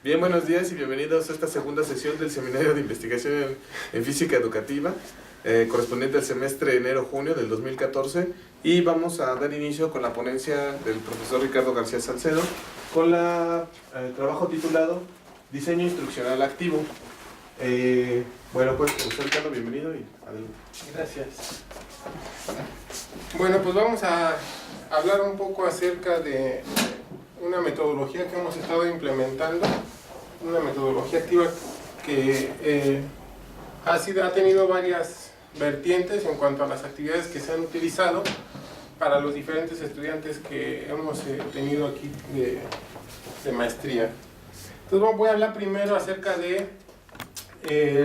Bien, buenos días y bienvenidos a esta segunda sesión del Seminario de Investigación en Física Educativa, correspondiente al semestre enero-junio del 2014, y vamos a dar inicio con la ponencia del profesor Ricardo García Salcedo, con el trabajo titulado Diseño Instruccional Activo. Bueno, pues, profesor Ricardo, bienvenido y adelante. Gracias. Bueno, pues vamos a hablar un poco acerca de una metodología que hemos estado implementando, una metodología activa que ha tenido varias vertientes en cuanto a las actividades que se han utilizado para los diferentes estudiantes que hemos tenido aquí de maestría. Entonces voy a hablar primero acerca de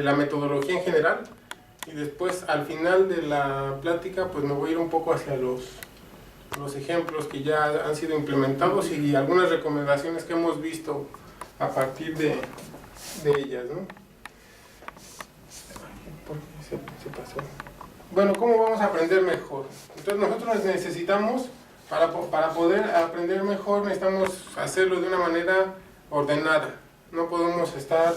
la metodología en general, y después al final de la plática pues me voy a ir un poco hacia los ejemplos que ya han sido implementados y algunas recomendaciones que hemos visto a partir de ellas, ¿no? ¿Por qué se pasó? Bueno, ¿cómo vamos a aprender mejor? Entonces nosotros necesitamos, para poder aprender mejor, necesitamos hacerlo de una manera ordenada. No podemos estar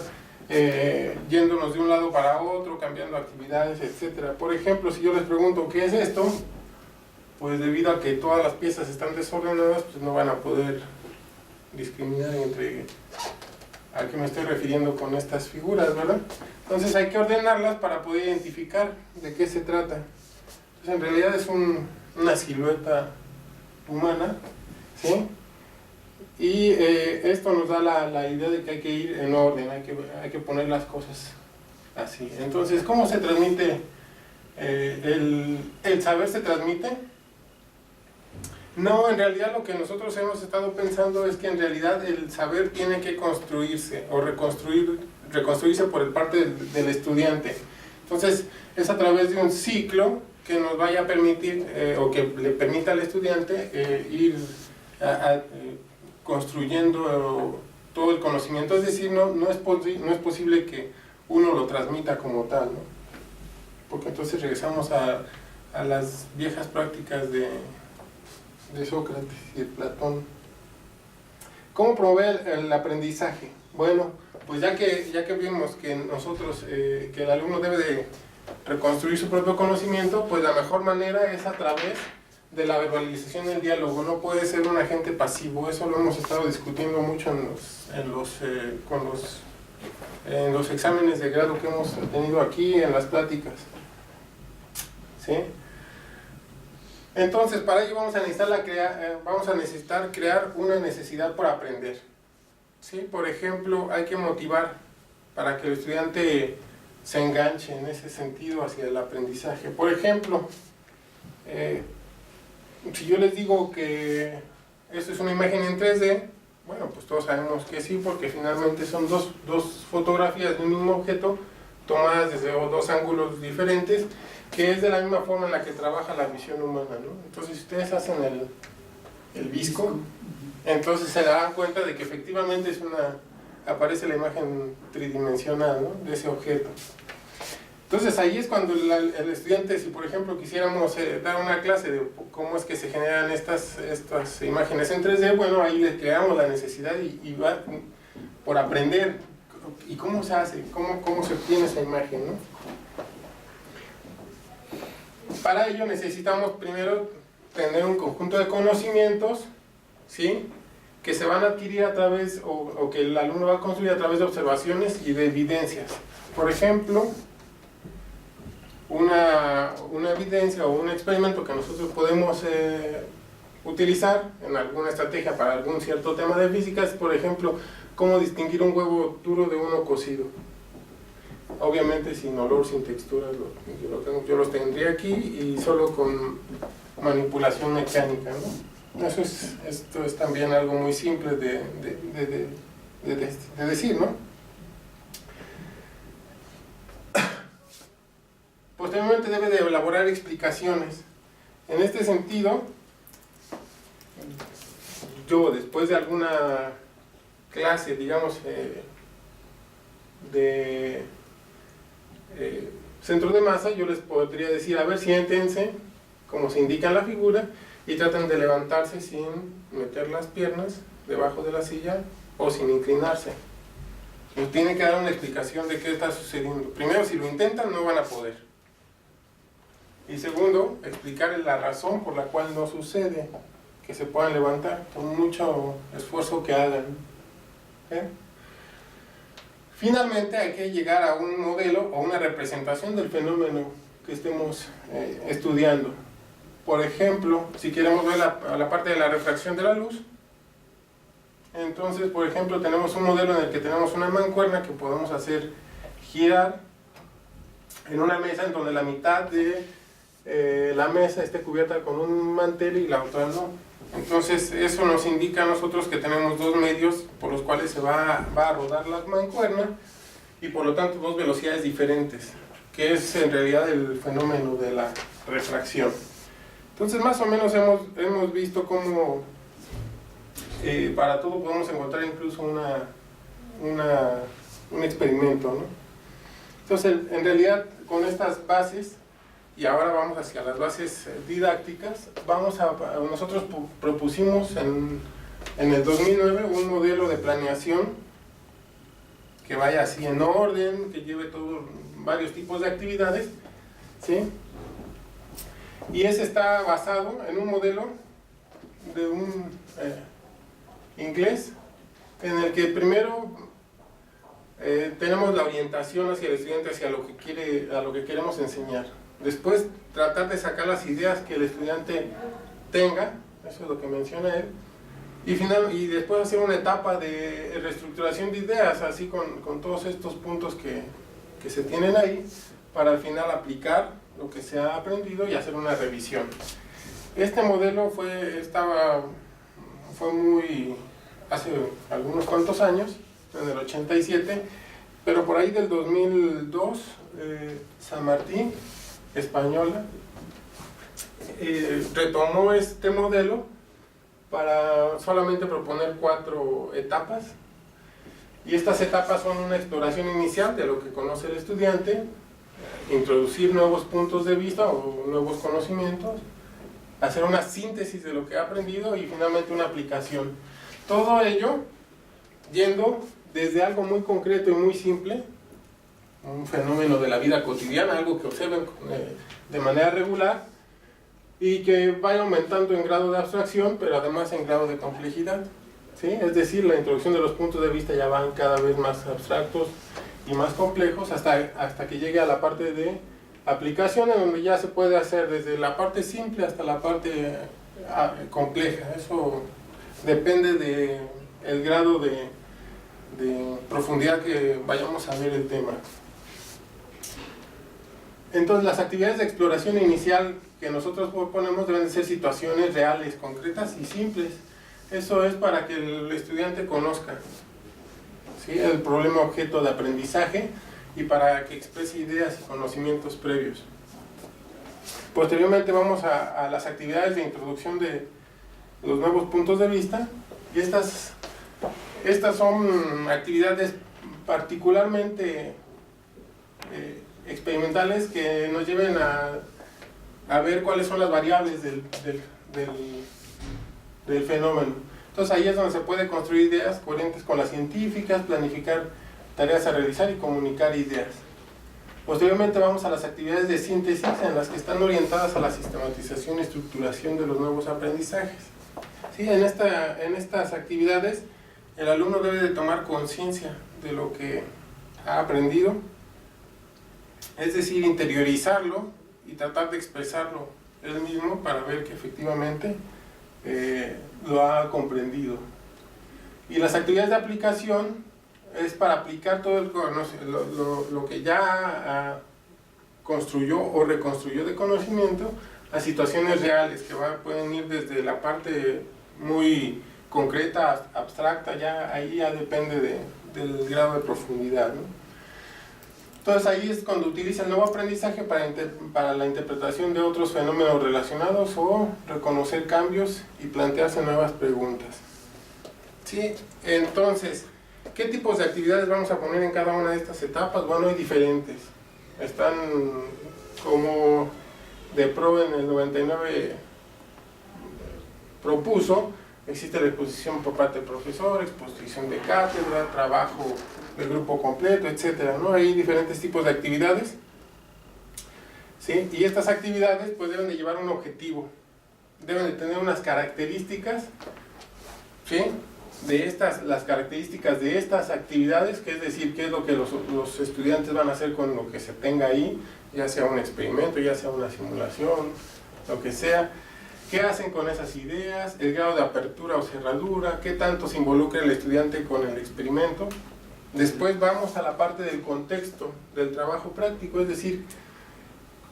yéndonos de un lado para otro, cambiando actividades, etc. Por ejemplo, si yo les pregunto ¿qué es esto?, pues debido a que todas las piezas están desordenadas, pues no van a poder discriminar entre a qué me estoy refiriendo con estas figuras, ¿verdad? Entonces hay que ordenarlas para poder identificar de qué se trata. Entonces en realidad es una silueta humana, ¿sí? Y esto nos da la idea de que hay que ir en orden, hay que poner las cosas así. Entonces, ¿cómo se transmite? ¿El saber se transmite? No, en realidad lo que nosotros hemos estado pensando es que en realidad el saber tiene que construirse o reconstruirse por el parte del estudiante. Entonces, es a través de un ciclo que nos vaya a permitir, o que le permita al estudiante ir construyendo todo el conocimiento. Es decir, no es posible que uno lo transmita como tal, ¿no? Porque entonces regresamos a las viejas prácticas de Sócrates y de Platón. ¿Cómo promover el aprendizaje? Bueno, pues ya que vimos que nosotros, que el alumno debe de reconstruir su propio conocimiento, pues la mejor manera es a través de la verbalización del diálogo. No puede ser un agente pasivo. Eso lo hemos estado discutiendo mucho en los exámenes de grado que hemos tenido aquí, en las pláticas, ¿sí? Entonces, para ello vamos a necesitar crear una necesidad por aprender, ¿sí? Por ejemplo, hay que motivar para que el estudiante se enganche en ese sentido hacia el aprendizaje. Por ejemplo, si yo les digo que esto es una imagen en 3D, bueno, pues todos sabemos que sí, porque finalmente son dos fotografías de un mismo objeto tomadas desde dos ángulos diferentes, que es de la misma forma en la que trabaja la visión humana, ¿no? Entonces, si ustedes hacen el visco, entonces se darán cuenta de que efectivamente aparece la imagen tridimensional, ¿no?, de ese objeto. Entonces ahí es cuando el estudiante, si por ejemplo quisiéramos dar una clase de cómo es que se generan estas imágenes en 3D, bueno, ahí le creamos la necesidad y va por aprender. ¿Y cómo se hace? ¿Cómo se obtiene esa imagen, no? Para ello necesitamos primero tener un conjunto de conocimientos, ¿sí?, que se van a adquirir a través, o que el alumno va a construir a través de observaciones y de evidencias. Por ejemplo, una evidencia o un experimento que nosotros podemos utilizar en alguna estrategia para algún cierto tema de física es, por ejemplo, cómo distinguir un huevo duro de uno cocido. Obviamente sin olor, sin textura, yo los tendría aquí y solo con manipulación mecánica, ¿no? Esto es también algo muy simple de decir, ¿no? Posteriormente debe de elaborar explicaciones. En este sentido, yo después de alguna clase, digamos, de centro de masa, yo les podría decir, a ver, siéntense como se indica en la figura y traten de levantarse sin meter las piernas debajo de la silla o sin inclinarse. nos tienen que dar una explicación de qué está sucediendo. Primero, si lo intentan, no van a poder. Y segundo, explicar la razón por la cual no sucede, que se puedan levantar, por mucho esfuerzo que hagan. ¿Okay? Finalmente, hay que llegar a un modelo o una representación del fenómeno que estemos estudiando. Por ejemplo, si queremos ver la parte de la refracción de la luz, entonces, por ejemplo, tenemos un modelo en el que tenemos una mancuerna que podemos hacer girar en una mesa en donde la mitad de la mesa esté cubierta con un mantel y la otra no. Entonces, eso nos indica a nosotros que tenemos dos medios por los cuales se va a rodar la mancuerna y por lo tanto dos velocidades diferentes, que es en realidad el fenómeno de la refracción. Entonces, más o menos hemos visto cómo para todo podemos encontrar incluso un experimento, ¿no? Entonces, en realidad, con estas bases, y ahora vamos hacia las bases didácticas, nosotros propusimos en el 2009 un modelo de planeación que vaya así en orden, que lleve varios tipos de actividades, ¿sí? Y ese está basado en un modelo de un inglés, en el que primero tenemos la orientación hacia el estudiante, hacia lo que queremos enseñar. Después, tratar de sacar las ideas que el estudiante tenga, eso es lo que menciona él, y después hacer una etapa de reestructuración de ideas, así con todos estos puntos que se tienen ahí, para al final aplicar lo que se ha aprendido y hacer una revisión. Este modelo fue muy hace algunos cuantos años, en el 87, pero por ahí del 2002, San Martín, española, retomó este modelo para solamente proponer 4 etapas, y estas etapas son una exploración inicial de lo que conoce el estudiante, introducir nuevos puntos de vista o nuevos conocimientos, hacer una síntesis de lo que ha aprendido y finalmente una aplicación. Todo ello yendo desde algo muy concreto y muy simple, un fenómeno de la vida cotidiana, algo que observen de manera regular y que vaya aumentando en grado de abstracción, pero además en grado de complejidad, ¿sí? Es decir, la introducción de los puntos de vista ya van cada vez más abstractos y más complejos hasta que llegue a la parte de aplicación, en donde ya se puede hacer desde la parte simple hasta la parte compleja. Eso depende del grado de profundidad que vayamos a ver el tema. Entonces, las actividades de exploración inicial que nosotros proponemos deben ser situaciones reales, concretas y simples. Eso es para que el estudiante conozca, ¿sí?, el problema objeto de aprendizaje y para que exprese ideas y conocimientos previos. Posteriormente vamos a las actividades de introducción de los nuevos puntos de vista, y estas son actividades particularmente experimentales que nos lleven a ver cuáles son las variables del fenómeno. Entonces ahí es donde se puede construir ideas coherentes con las científicas, planificar tareas a realizar y comunicar ideas. Posteriormente vamos a las actividades de síntesis, en las que están orientadas a la sistematización y estructuración de los nuevos aprendizajes. Sí, en estas actividades el alumno debe de tomar conciencia de lo que ha aprendido, es decir, interiorizarlo y tratar de expresarlo él mismo para ver que efectivamente lo ha comprendido. Y las actividades de aplicación es para aplicar todo lo que ya construyó o reconstruyó de conocimiento a situaciones reales, que pueden ir desde la parte muy concreta, abstracta, ahí ya depende del grado de profundidad, ¿no? Entonces ahí es cuando utiliza el nuevo aprendizaje para la interpretación de otros fenómenos relacionados o reconocer cambios y plantearse nuevas preguntas. ¿Sí? Entonces, ¿qué tipos de actividades vamos a poner en cada una de estas etapas? Bueno, hay diferentes. Están como DePro en el 99 propuso. Existe la exposición por parte del profesor, exposición de cátedra, trabajo del grupo completo, etcétera, ¿no? Hay diferentes tipos de actividades, ¿sí? Y estas actividades pues deben de llevar un objetivo, deben de tener unas características, ¿sí? Las características de estas actividades, que es decir, qué es lo que los estudiantes van a hacer con lo que se tenga ahí, ya sea un experimento, ya sea una simulación, lo que sea, qué hacen con esas ideas, el grado de apertura o cerradura, qué tanto se involucra el estudiante con el experimento. Después vamos a la parte del contexto del trabajo práctico, es decir,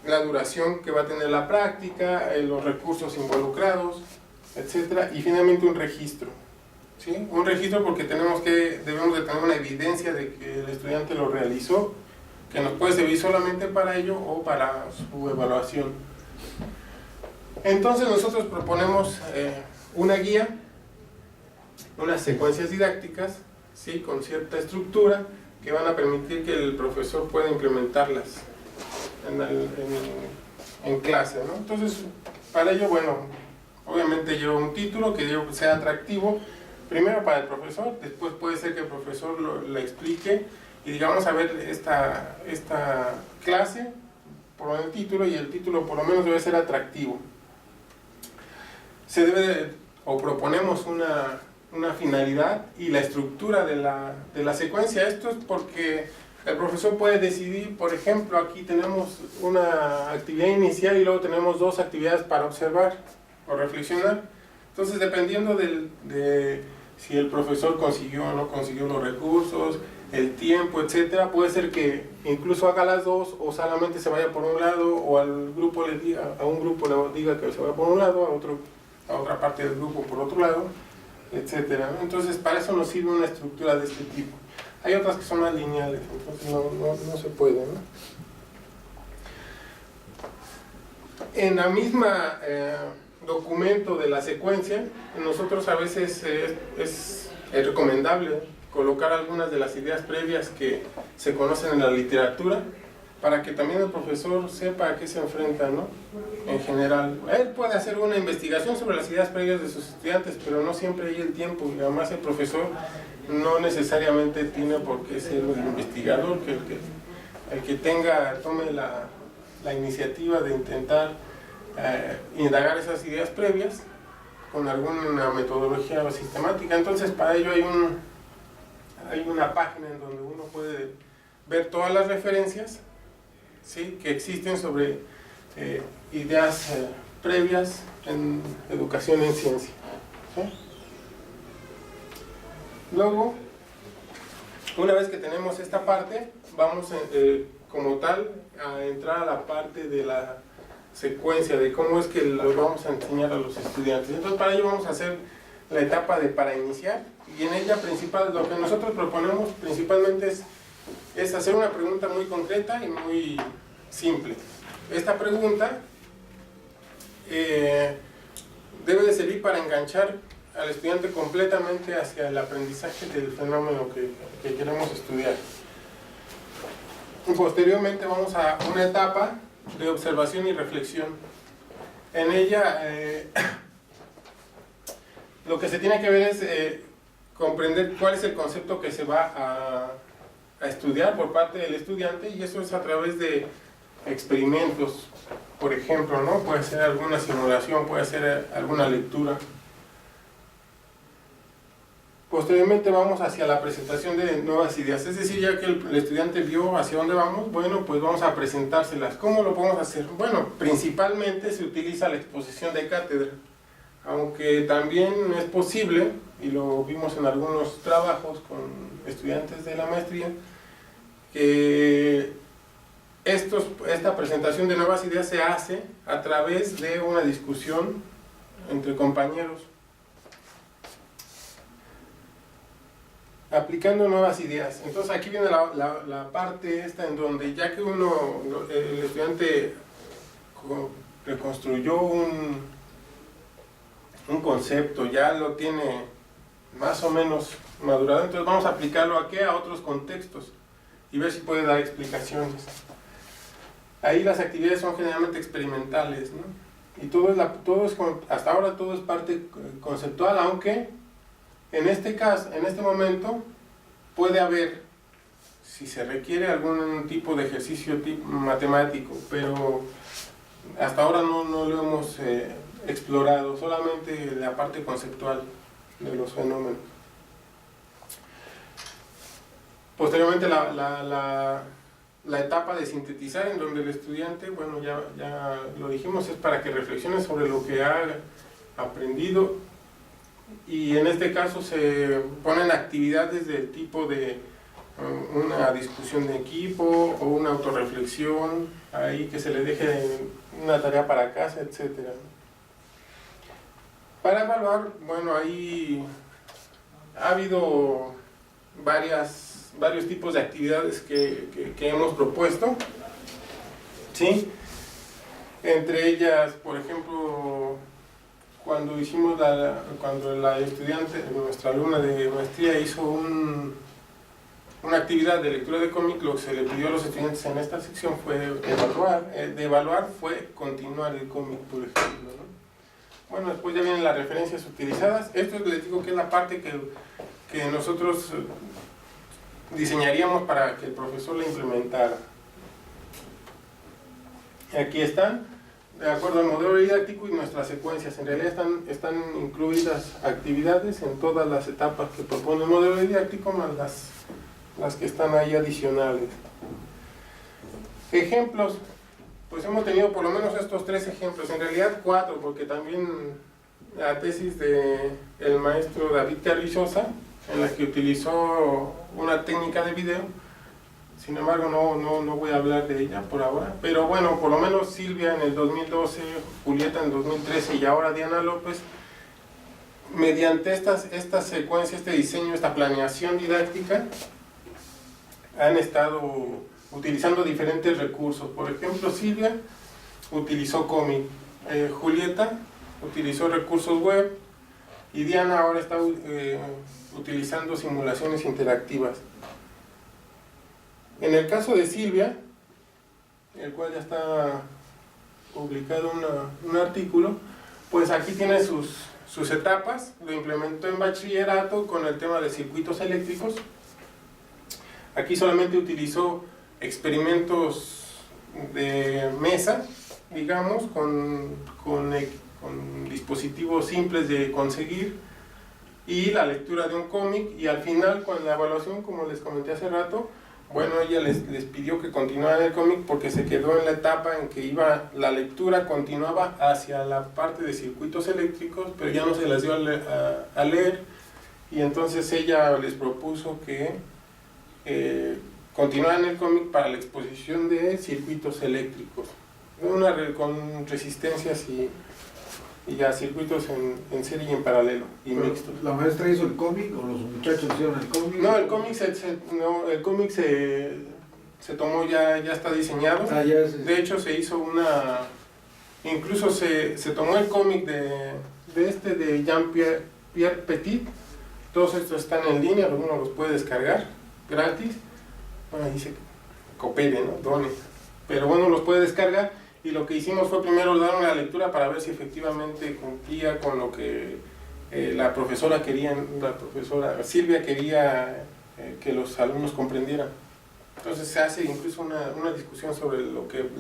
la duración que va a tener la práctica, los recursos involucrados, etcétera, y finalmente un registro. ¿Sí? Un registro porque debemos de tener una evidencia de que el estudiante lo realizó, que nos puede servir solamente para ello o para su evaluación. Entonces nosotros proponemos una guía, unas secuencias didácticas, ¿sí? Con cierta estructura que van a permitir que el profesor pueda implementarlas en clase, ¿no? Entonces, para ello, bueno, obviamente lleva un título que sea atractivo, primero para el profesor, después puede ser que el profesor la explique y digamos a ver esta clase por el título, y el título por lo menos debe ser atractivo. Proponemos una finalidad y la estructura de la secuencia. Esto es porque el profesor puede decidir, por ejemplo, aquí tenemos una actividad inicial y luego tenemos 2 actividades para observar o reflexionar. Entonces, dependiendo de si el profesor consiguió o no consiguió los recursos, el tiempo, etcétera, puede ser que incluso haga las 2 o solamente se vaya por un lado, o a un grupo le diga que se vaya por un lado, a otra parte del grupo por otro lado, etcétera, ¿no? Entonces, para eso nos sirve una estructura de este tipo. Hay otras que son más lineales, entonces no se puede, ¿no? En la misma documento de la secuencia, nosotros a veces es recomendable colocar algunas de las ideas previas que se conocen en la literatura, para que también el profesor sepa a qué se enfrenta, ¿no? En general, él puede hacer una investigación sobre las ideas previas de sus estudiantes, pero no siempre hay el tiempo, y además el profesor no necesariamente tiene por qué ser el investigador, que el que tome la iniciativa de intentar indagar esas ideas previas con alguna metodología sistemática. Entonces, para ello hay una página en donde uno puede ver todas las referencias, ¿sí? Que existen sobre ideas previas en educación en ciencia, ¿sí? Luego, una vez que tenemos esta parte, vamos como tal a entrar a la parte de la secuencia, de cómo es que los vamos a enseñar a los estudiantes. Entonces, para ello vamos a hacer la etapa para iniciar, y en ella lo que nosotros proponemos principalmente es hacer una pregunta muy concreta y muy simple. Esta pregunta debe de servir para enganchar al estudiante completamente hacia el aprendizaje del fenómeno que queremos estudiar. Y posteriormente vamos a una etapa de observación y reflexión. En ella lo que se tiene que ver es comprender cuál es el concepto que se va a estudiar por parte del estudiante, y eso es a través de experimentos, por ejemplo, ¿no? Puede ser alguna simulación, puede ser alguna lectura. Posteriormente vamos hacia la presentación de nuevas ideas, es decir, ya que el estudiante vio hacia dónde vamos, bueno, pues vamos a presentárselas. ¿Cómo lo podemos hacer? Bueno, principalmente se utiliza la exposición de cátedra, aunque también es posible, y lo vimos en algunos trabajos con estudiantes de la maestría, que esta presentación de nuevas ideas se hace a través de una discusión entre compañeros, aplicando nuevas ideas. Entonces aquí viene la parte esta en donde, ya que el estudiante reconstruyó un concepto, ya lo tiene más o menos madurado, entonces vamos a aplicarlo a otros contextos y ver si puede dar explicaciones. Ahí las actividades son generalmente experimentales, ¿no? Y hasta ahora todo es parte conceptual, aunque en este momento puede haber si se requiere algún tipo de ejercicio matemático, pero hasta ahora no lo hemos explorado, solamente la parte conceptual de los fenómenos. Posteriormente la etapa de sintetizar, en donde el estudiante, bueno, ya lo dijimos, es para que reflexione sobre lo que ha aprendido, y en este caso se ponen actividades del tipo de una discusión de equipo o una autorreflexión, ahí que se le deje una tarea para casa, etc. Para evaluar, bueno, ahí ha habido varios tipos de actividades que hemos propuesto, ¿sí? Entre ellas, por ejemplo, cuando la estudiante, nuestra alumna de maestría, hizo una actividad de lectura de cómic, lo que se le pidió a los estudiantes en esta sección fue evaluar. De evaluar fue continuar el cómic, por ejemplo, ¿no? Bueno, después ya vienen las referencias utilizadas. Esto les digo que es la parte que nosotros diseñaríamos para que el profesor la implementara. Aquí están, de acuerdo al modelo didáctico y nuestras secuencias. En realidad están incluidas actividades en todas las etapas que propone el modelo didáctico, más las que están ahí adicionales. Ejemplos, pues hemos tenido por lo menos estos 3 ejemplos, en realidad 4, porque también la tesis del maestro David Carrizosa, en la que utilizó una técnica de video. Sin embargo, no voy a hablar de ella por ahora, pero bueno, por lo menos Silvia en el 2012, Julieta en el 2013 y ahora Diana López, mediante esta secuencia, este diseño, esta planeación didáctica, han estado utilizando diferentes recursos. Por ejemplo, Silvia utilizó cómic, Julieta utilizó recursos web y Diana ahora está utilizando simulaciones interactivas. En el caso de Silvia, el cual ya está publicado un artículo, pues aquí tiene sus etapas. Lo implementó en bachillerato con el tema de circuitos eléctricos. Aquí solamente utilizó experimentos de mesa, digamos, con dispositivos simples de conseguir, y la lectura de un cómic, y al final con la evaluación, como les comenté hace rato, bueno, ella les pidió que continuaran el cómic porque se quedó en la etapa en que la lectura continuaba hacia la parte de circuitos eléctricos, pero ya no se las dio a leer, y entonces ella les propuso que continuaran el cómic para la exposición de circuitos eléctricos, con resistencias y ya circuitos en serie y en paralelo y mixtos. ¿La maestra hizo el cómic o los muchachos hicieron el cómic? No, el cómic se tomó, ya está diseñado. De hecho se hizo incluso se tomó el cómic de Jean-Pierre Petit. Todos estos están en línea, uno los puede descargar gratis. Bueno, dice coopere, ¿no? Done. Pero bueno, los puede descargar. Y lo que hicimos fue primero dar una lectura para ver si efectivamente cumplía con lo que la profesora Silvia quería que los alumnos comprendieran. Entonces se hace incluso una discusión sobre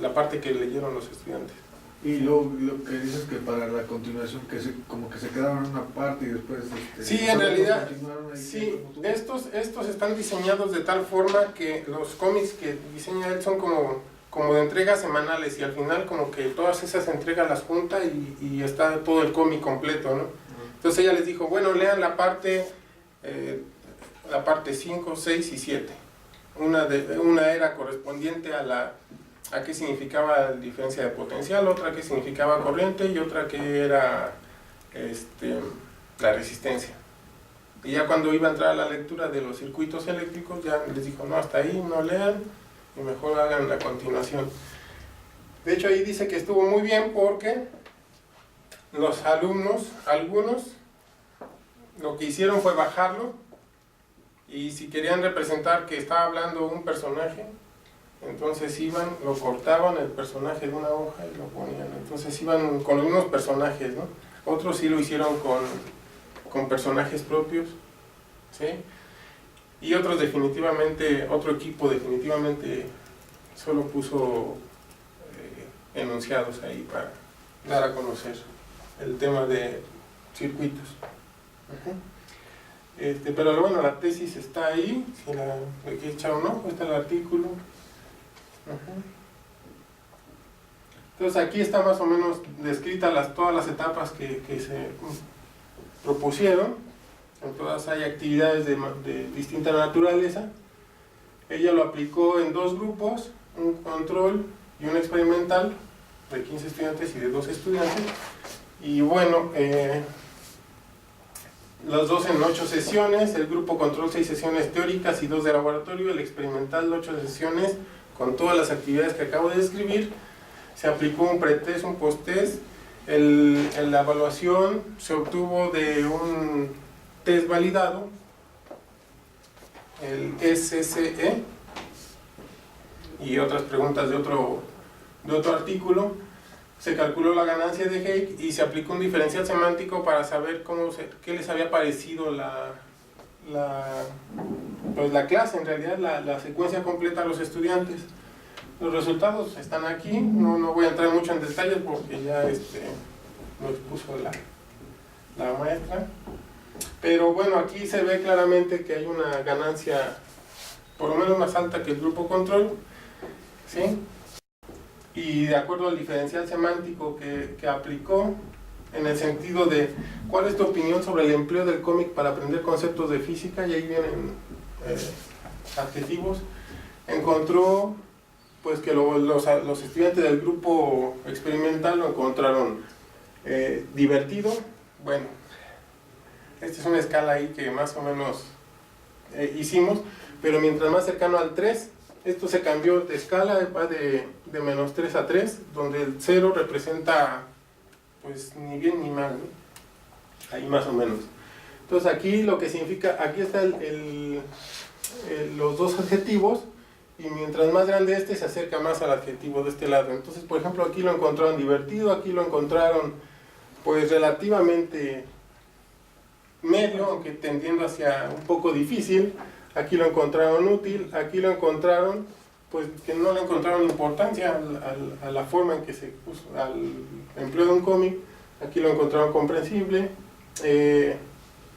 la parte que leyeron los estudiantes. Y lo que dices que para la continuación, como que se quedaron en una parte y después... sí, en realidad, sí, estos están diseñados de tal forma que los cómics que diseña él son como de entregas semanales, y al final como que todas esas entregas las junta y está todo el cómic completo, ¿no? Entonces ella les dijo, bueno, lean la parte 5, 6 y 7. Una era correspondiente a qué significaba la diferencia de potencial, otra que significaba corriente y otra que era la resistencia. Y ya cuando iba a entrar a la lectura de los circuitos eléctricos, ya les dijo, no, hasta ahí no lean, y mejor hagan la continuación. De hecho ahí dice que estuvo muy bien porque los alumnos, algunos, lo que hicieron fue bajarlo, y si querían representar que estaba hablando un personaje, entonces lo cortaban el personaje de una hoja y lo ponían. Entonces iban con los mismos personajes, ¿no? Otros sí lo hicieron con personajes propios, ¿sí? y otros definitivamente, otro equipo definitivamente solo puso enunciados ahí para dar a conocer el tema de circuitos. Pero bueno, la tesis está ahí, si la quieres echar un ojo, está el artículo. Entonces aquí está más o menos descritas todas las etapas que se propusieron. En todas hay actividades de distinta naturaleza. Ella lo aplicó en 2 grupos, un control y un experimental, de 15 estudiantes y de 2 estudiantes. Y bueno, los dos en 8 sesiones, el grupo control 6 sesiones teóricas y 2 de laboratorio, el experimental 8 sesiones con todas las actividades que acabo de describir. Se aplicó un pretest, un posttest. La evaluación se obtuvo de un test validado, el SSE, y otras preguntas de otro artículo. Se calculó la ganancia de Hake y se aplicó un diferencial semántico para saber qué les había parecido la clase, en realidad la secuencia completa a los estudiantes. Los resultados están aquí, no voy a entrar mucho en detalles porque ya lo expuso la maestra. Pero bueno, aquí se ve claramente que hay una ganancia por lo menos más alta que el grupo control, ¿sí? Y de acuerdo al diferencial semántico que aplicó, en el sentido de ¿cuál es tu opinión sobre el empleo del cómic para aprender conceptos de física? Y ahí vienen adjetivos. Encontró pues que los estudiantes del grupo experimental lo encontraron divertido. Bueno, esta es una escala ahí que más o menos hicimos, pero mientras más cercano al 3, esto se cambió de escala, va de -3 a 3, donde el 0 representa pues ni bien ni mal, ¿no? Ahí más o menos. Entonces aquí lo que significa, aquí están los 2 adjetivos, y mientras más grande se acerca más al adjetivo de este lado. Entonces, por ejemplo, aquí lo encontraron divertido, aquí lo encontraron pues relativamente medio, aunque tendiendo hacia un poco difícil. Aquí lo encontraron útil, aquí lo encontraron pues que no le encontraron importancia a la forma en que se puso, al empleo de un cómic. Aquí lo encontraron comprensible.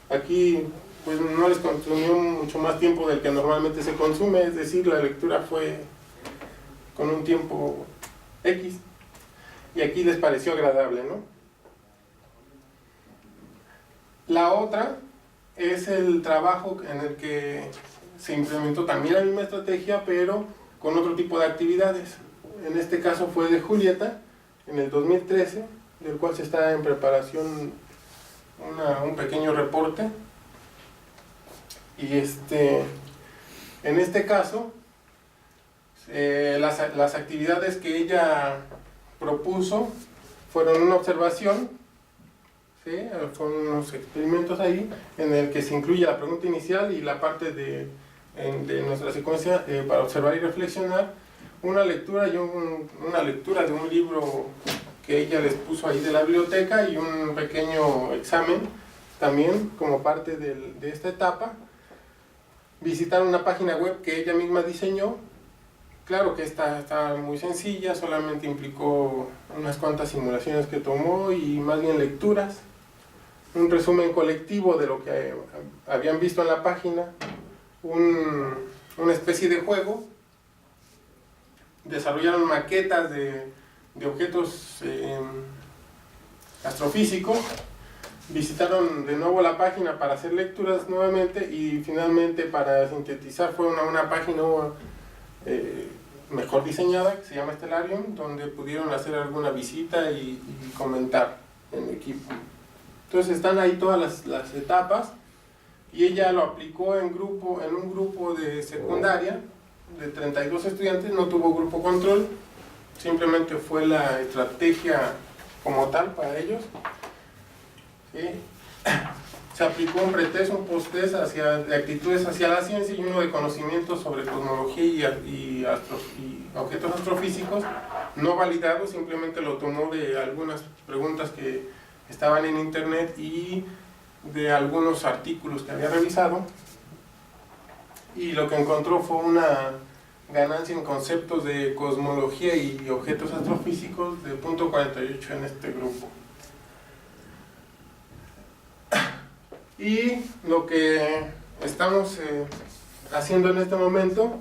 Aquí pues no les consumió mucho más tiempo del que normalmente se consume, es decir, la lectura fue con un tiempo X, y aquí les pareció agradable, ¿no? La otra es el trabajo en el que se implementó también la misma estrategia, pero con otro tipo de actividades. En este caso fue de Julieta, en el 2013, del cual se está en preparación un pequeño reporte. Y en este caso, las actividades que ella propuso fueron una observación, ¿sí? Fueron unos experimentos ahí, en el que se incluye la pregunta inicial y la parte de nuestra secuencia para observar y reflexionar, una lectura de un libro que ella les puso ahí de la biblioteca, y un pequeño examen también como parte de esta etapa. Visitar una página web que ella misma diseñó. Claro que está muy sencilla, solamente implicó unas cuantas simulaciones que tomó y más bien lecturas. Un resumen colectivo de lo que habían visto en la página, una especie de juego. Desarrollaron maquetas de objetos astrofísicos. Visitaron de nuevo la página para hacer lecturas nuevamente, y finalmente, para sintetizar, fue una página mejor diseñada, que se llama Stellarium, donde pudieron hacer alguna visita y comentar en equipo. Entonces están ahí todas las etapas, y ella lo aplicó en un grupo de secundaria de 32 estudiantes. No tuvo grupo control, simplemente fue la estrategia como tal para ellos. ¿Sí? Se aplicó un pretest, un posttest de actitudes hacia la ciencia, y uno de conocimientos sobre cosmología y objetos astrofísicos, no validado, simplemente lo tomó de algunas preguntas que estaban en internet y de algunos artículos que había revisado. y lo que encontró fue una ganancia en conceptos de cosmología y objetos astrofísicos de 0.48 en este grupo. Y lo que estamos haciendo en este momento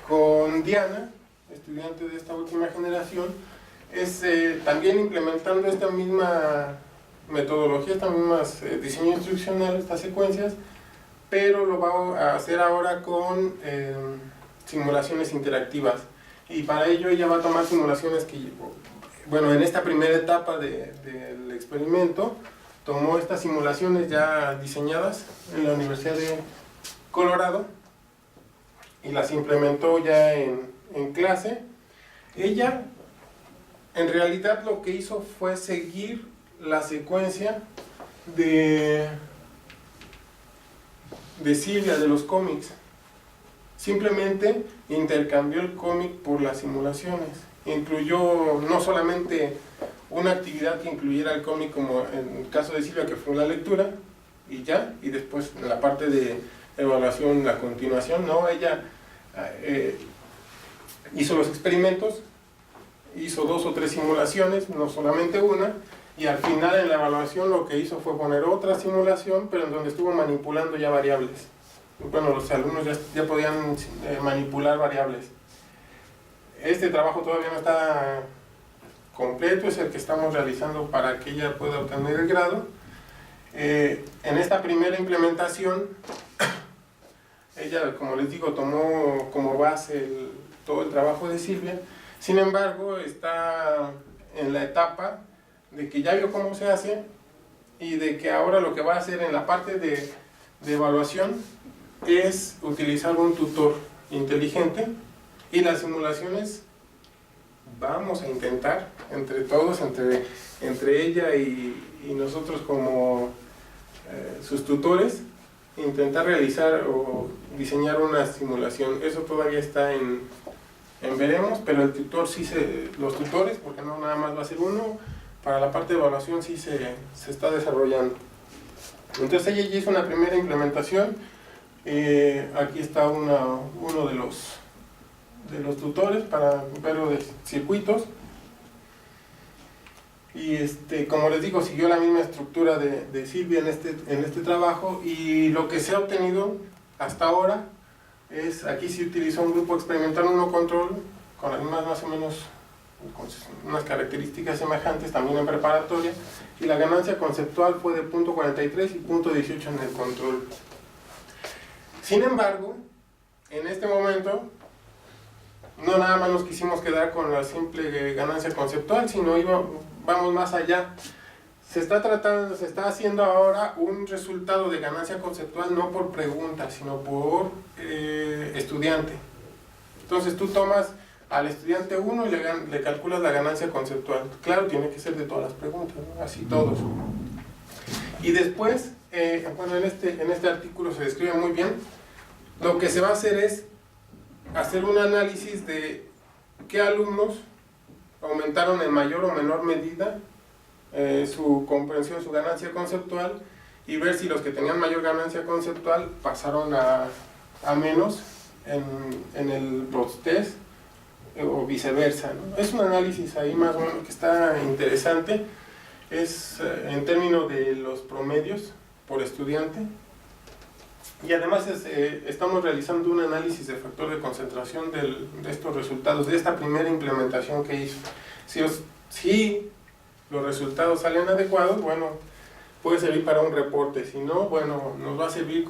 con Diana, estudiante de esta última generación, es también implementando esta misma metodología, estas mismas diseño instruccional, estas secuencias, pero lo va a hacer ahora con simulaciones interactivas. Y para ello ella va a tomar simulaciones que, bueno, en esta primera etapa del experimento, tomó estas simulaciones ya diseñadas en la Universidad de Colorado y las implementó ya en clase. Ella, en realidad, lo que hizo fue seguir la secuencia de Silvia, de los cómics. Simplemente intercambió el cómic por las simulaciones. Incluyó no solamente una actividad que incluyera el cómic, como en el caso de Silvia, que fue la lectura, y ya, y después en la parte de evaluación, la continuación, no, ella hizo los experimentos, hizo 2 o 3 simulaciones, no solamente una, y al final en la evaluación lo que hizo fue poner otra simulación, pero en donde estuvo manipulando ya variables. Bueno, los alumnos ya podían manipular variables. Este trabajo todavía no está completo, es el que estamos realizando para que ella pueda obtener el grado. En esta primera implementación, ella, como les digo, tomó como base todo el trabajo de Silvia. Sin embargo, está en la etapa de que ya vio cómo se hace y de que ahora lo que va a hacer en la parte de evaluación es utilizar un tutor inteligente, y las simulaciones vamos a intentar entre todos, entre ella y nosotros como sus tutores, intentar realizar o diseñar una simulación. Eso todavía está en veremos, pero el tutor sí los tutores, porque no nada más va a ser uno, para la parte de evaluación sí se está desarrollando. Entonces ella ya hizo una primera implementación. Aquí está uno de los tutores para verlo de circuitos, y como les digo, siguió la misma estructura de Silvia en este trabajo, y lo que se ha obtenido hasta ahora es, aquí se utilizó un grupo experimental 1 control con las mismas, más o menos, con unas características semejantes también en preparatoria, y la ganancia conceptual fue de 0.43 y 0.18 en el control. Sin embargo, en este momento no nada más nos quisimos quedar con la simple ganancia conceptual, sino vamos más allá. Se está haciendo ahora un resultado de ganancia conceptual no por pregunta, sino por estudiante. Entonces tú tomas al estudiante 1 y le calculas la ganancia conceptual. Claro, tiene que ser de todas las preguntas, ¿no? Así todos. Y después, bueno, en este artículo se describe muy bien, lo que se va a hacer es hacer un análisis de qué alumnos aumentaron en mayor o menor medida su comprensión, su ganancia conceptual, y ver si los que tenían mayor ganancia conceptual pasaron a menos en el post-test o viceversa, ¿no? Es un análisis ahí más o menos que está interesante, es en términos de los promedios por estudiante, y además estamos realizando un análisis de factor de concentración de estos resultados, de esta primera implementación que hizo. Si los resultados salen adecuados, bueno, puede servir para un reporte, si no, bueno, nos va a servir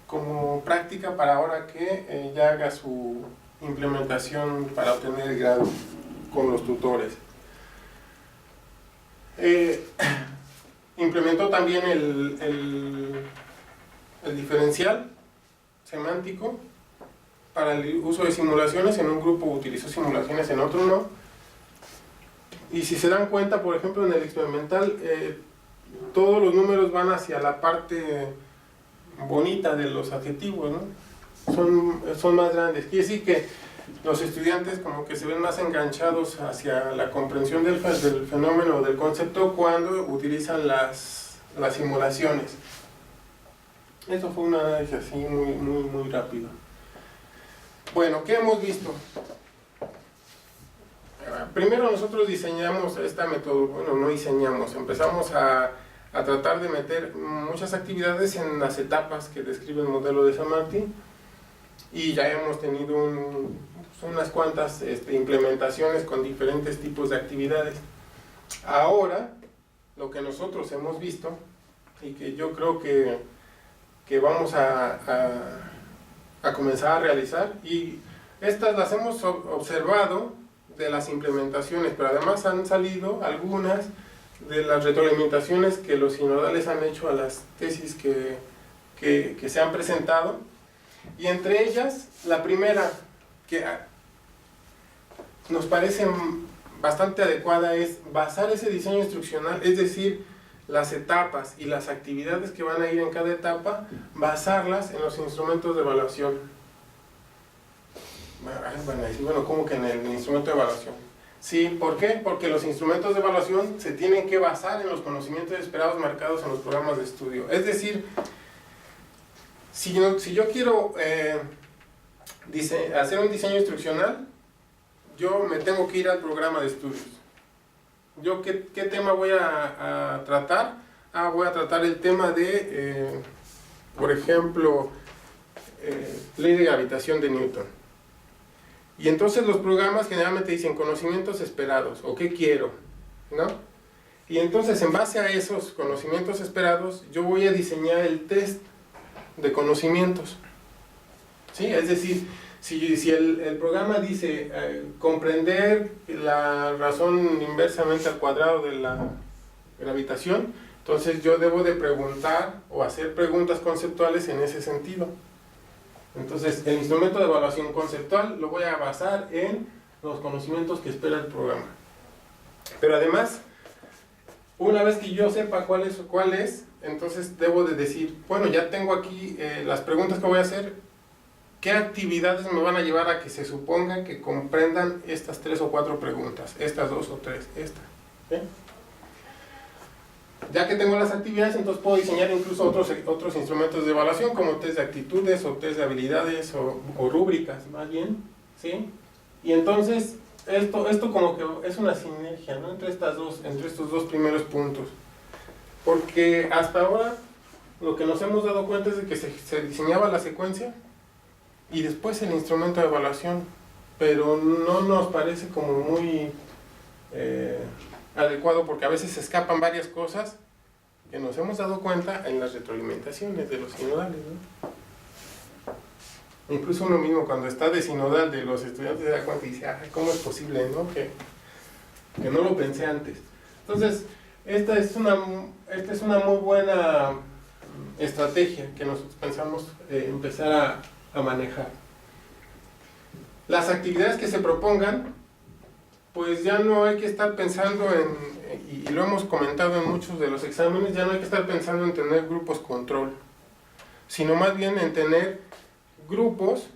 como práctica para ahora que ya haga su implementación para obtener el grado con los tutores. Implementó también el diferencial semántico para el uso de simulaciones. En un grupo utilizó simulaciones, en otro no. Y si se dan cuenta, por ejemplo, en el experimental, todos los números van hacia la parte bonita de los adjetivos, ¿no? Son más grandes. Quiere decir que los estudiantes como que se ven más enganchados hacia la comprensión del fenómeno o del concepto cuando utilizan las simulaciones. Eso fue un análisis así muy rápido. Bueno, ¿qué hemos visto? Primero nosotros diseñamos esta metodología, bueno, no diseñamos, empezamos a tratar de meter muchas actividades en las etapas que describe el modelo de San Martín, y ya hemos tenido unas cuantas implementaciones con diferentes tipos de actividades. Ahora, lo que nosotros hemos visto, y que yo creo que vamos a comenzar a realizar, y estas las hemos observado de las implementaciones, pero además han salido algunas de las retroalimentaciones que los sinodales han hecho a las tesis que se han presentado, y entre ellas, la primera que nos parece bastante adecuada es basar ese diseño instruccional, es decir, las etapas y las actividades que van a ir en cada etapa, basarlas en los instrumentos de evaluación. Bueno, ¿cómo que en el instrumento de evaluación? Sí, ¿por qué? Porque los instrumentos de evaluación se tienen que basar en los conocimientos esperados marcados en los programas de estudio. Es decir, si yo quiero hacer un diseño instruccional, yo me tengo que ir al programa de estudios. ¿Yo qué tema voy a tratar? Voy a tratar el tema de, por ejemplo, ley de gravitación de Newton. Y entonces los programas generalmente dicen conocimientos esperados, o qué quiero, ¿no? Y entonces en base a esos conocimientos esperados, yo voy a diseñar el test de conocimientos. ¿Sí? Es decir, si el programa dice comprender la razón inversamente al cuadrado de la gravitación, entonces yo debo de preguntar o hacer preguntas conceptuales en ese sentido. Entonces el instrumento de evaluación conceptual lo voy a basar en los conocimientos que espera el programa. Pero además, una vez que yo sepa cuál es, entonces debo de decir, bueno, ya tengo aquí las preguntas que voy a hacer. ¿Qué actividades me van a llevar a que se suponga que comprendan estas 3 o 4 preguntas? Estas 2 o 3, esta. ¿Sí? Ya que tengo las actividades, entonces puedo diseñar incluso otros instrumentos de evaluación, como test de actitudes, o test de habilidades, o rúbricas, más bien. ¿Sí? Y entonces, esto como que es una sinergia, ¿no? entre estos dos primeros puntos. Porque hasta ahora, lo que nos hemos dado cuenta es de que se diseñaba la secuencia, y después el instrumento de evaluación, pero no nos parece como muy adecuado, porque a veces se escapan varias cosas que nos hemos dado cuenta en las retroalimentaciones de los sinodales, ¿no? Incluso uno mismo cuando está de sinodal de los estudiantes se da cuenta y dice, ¿cómo es posible, no? Que no lo pensé antes. Entonces, esta es una muy buena estrategia que nosotros pensamos empezar a manejar. Las actividades que se propongan, pues ya no hay que estar pensando y lo hemos comentado en muchos de los exámenes, ya no hay que estar pensando en tener grupos control, sino más bien en tener grupos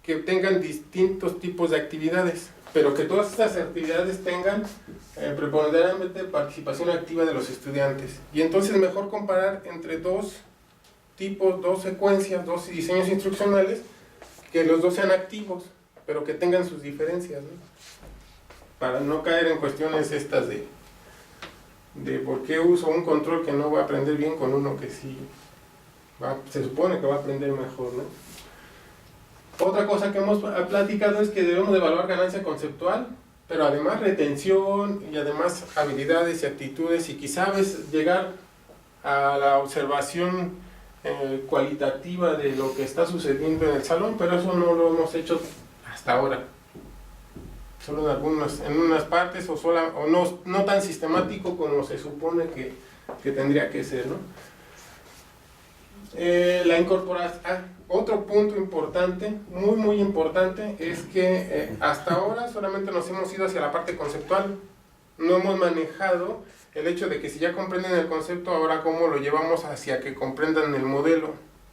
que tengan distintos tipos de actividades, pero que todas estas actividades tengan preponderantemente participación activa de los estudiantes. Y entonces mejor comparar entre dos tipos, dos secuencias, dos diseños instruccionales, que los dos sean activos, pero que tengan sus diferencias, ¿no? Para no caer en cuestiones estas de por qué uso un control que no va a aprender bien con uno que sí se supone que va a aprender mejor, ¿no? Otra cosa que hemos platicado es que debemos de evaluar ganancia conceptual, pero además retención, y además habilidades y actitudes, y quizás llegar a la observación cualitativa de lo que está sucediendo en el salón, pero eso no lo hemos hecho hasta ahora. Solo en unas partes, o no tan sistemático como se supone que tendría que ser, ¿no? La incorporación. Otro punto importante, muy importante, es que hasta ahora solamente nos hemos ido hacia la parte conceptual. No hemos manejado el hecho de que si ya comprenden el concepto, ahora cómo lo llevamos hacia que comprendan el modelo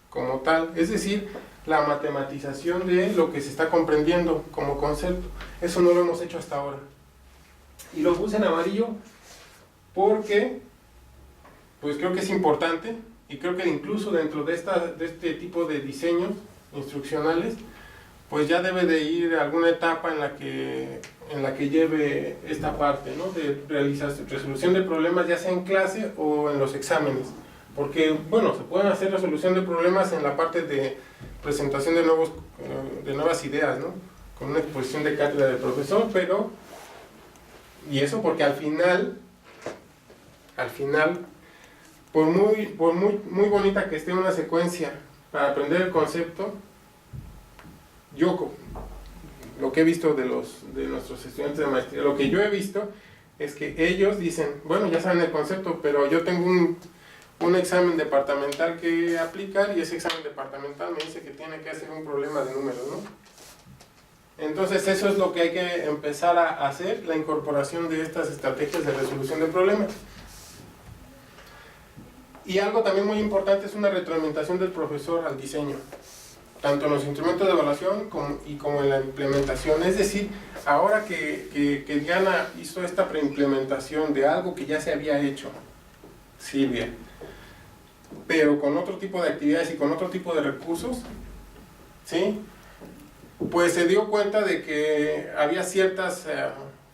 como tal. Es decir, la matematización de lo que se está comprendiendo como concepto. Eso no lo hemos hecho hasta ahora. Y lo puse en amarillo porque pues creo que es importante, y creo que incluso dentro de este tipo de diseños instruccionales, pues ya debe de ir a alguna etapa en la que lleve esta parte, ¿no? De resolución de problemas, ya sea en clase o en los exámenes. Porque, bueno, se pueden hacer resolución de problemas en la parte de presentación de nuevas ideas, ¿no? Con una exposición de cátedra del profesor, pero, y eso porque al final, por muy bonita que esté una secuencia para aprender el concepto, lo que he visto de nuestros estudiantes de maestría, lo que yo he visto es que ellos dicen, bueno, ya saben el concepto, pero yo tengo un examen departamental que aplicar, y ese examen departamental me dice que tiene que hacer un problema de números, ¿no? Entonces eso es lo que hay que empezar a hacer, la incorporación de estas estrategias de resolución de problemas. Y algo también muy importante es una retroalimentación del profesor al diseño, tanto en los instrumentos de evaluación como en la implementación. Es decir, ahora que Diana hizo esta preimplementación de algo que ya se había hecho, Silvia, pero con otro tipo de actividades y con otro tipo de recursos, ¿sí? Pues se dio cuenta de que había ciertas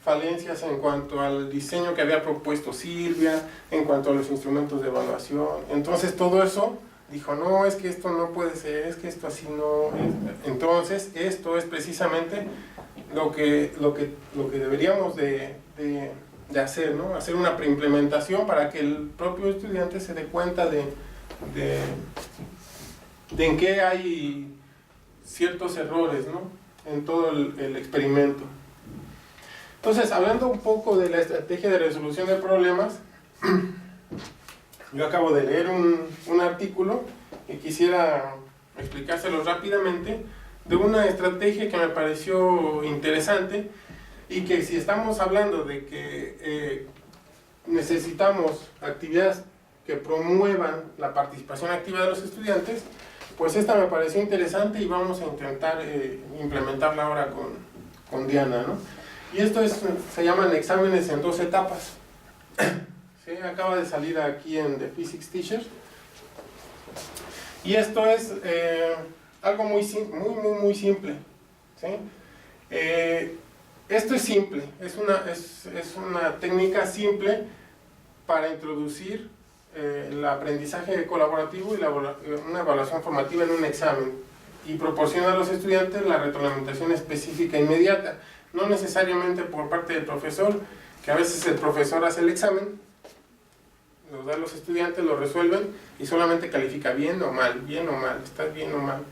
falencias en cuanto al diseño que había propuesto Silvia, en cuanto a los instrumentos de evaluación. Entonces todo eso dijo, no, es que esto no puede ser, es que esto así no es. Entonces esto es precisamente lo que deberíamos de hacer, ¿no? Hacer una preimplementación para que el propio estudiante se dé cuenta de en qué hay ciertos errores, ¿no? En todo el experimento. Entonces, hablando un poco de la estrategia de resolución de problemas, yo acabo de leer un artículo y quisiera explicárselo rápidamente, de una estrategia que me pareció interesante, y que si estamos hablando de que necesitamos actividades que promuevan la participación activa de los estudiantes, pues esta me pareció interesante y vamos a intentar implementarla ahora con Diana, ¿no? Y esto se llaman exámenes en 2 etapas. ¿Sí? Acaba de salir aquí en The Physics Teacher. Y esto es algo muy simple. ¿Sí? Esto es simple, es una técnica simple para introducir el aprendizaje colaborativo y una evaluación formativa en un examen, y proporciona a los estudiantes la retroalimentación específica inmediata, no necesariamente por parte del profesor, que a veces el profesor hace el examen, los da a los estudiantes, lo resuelven y solamente califica bien o mal, estás bien o mal,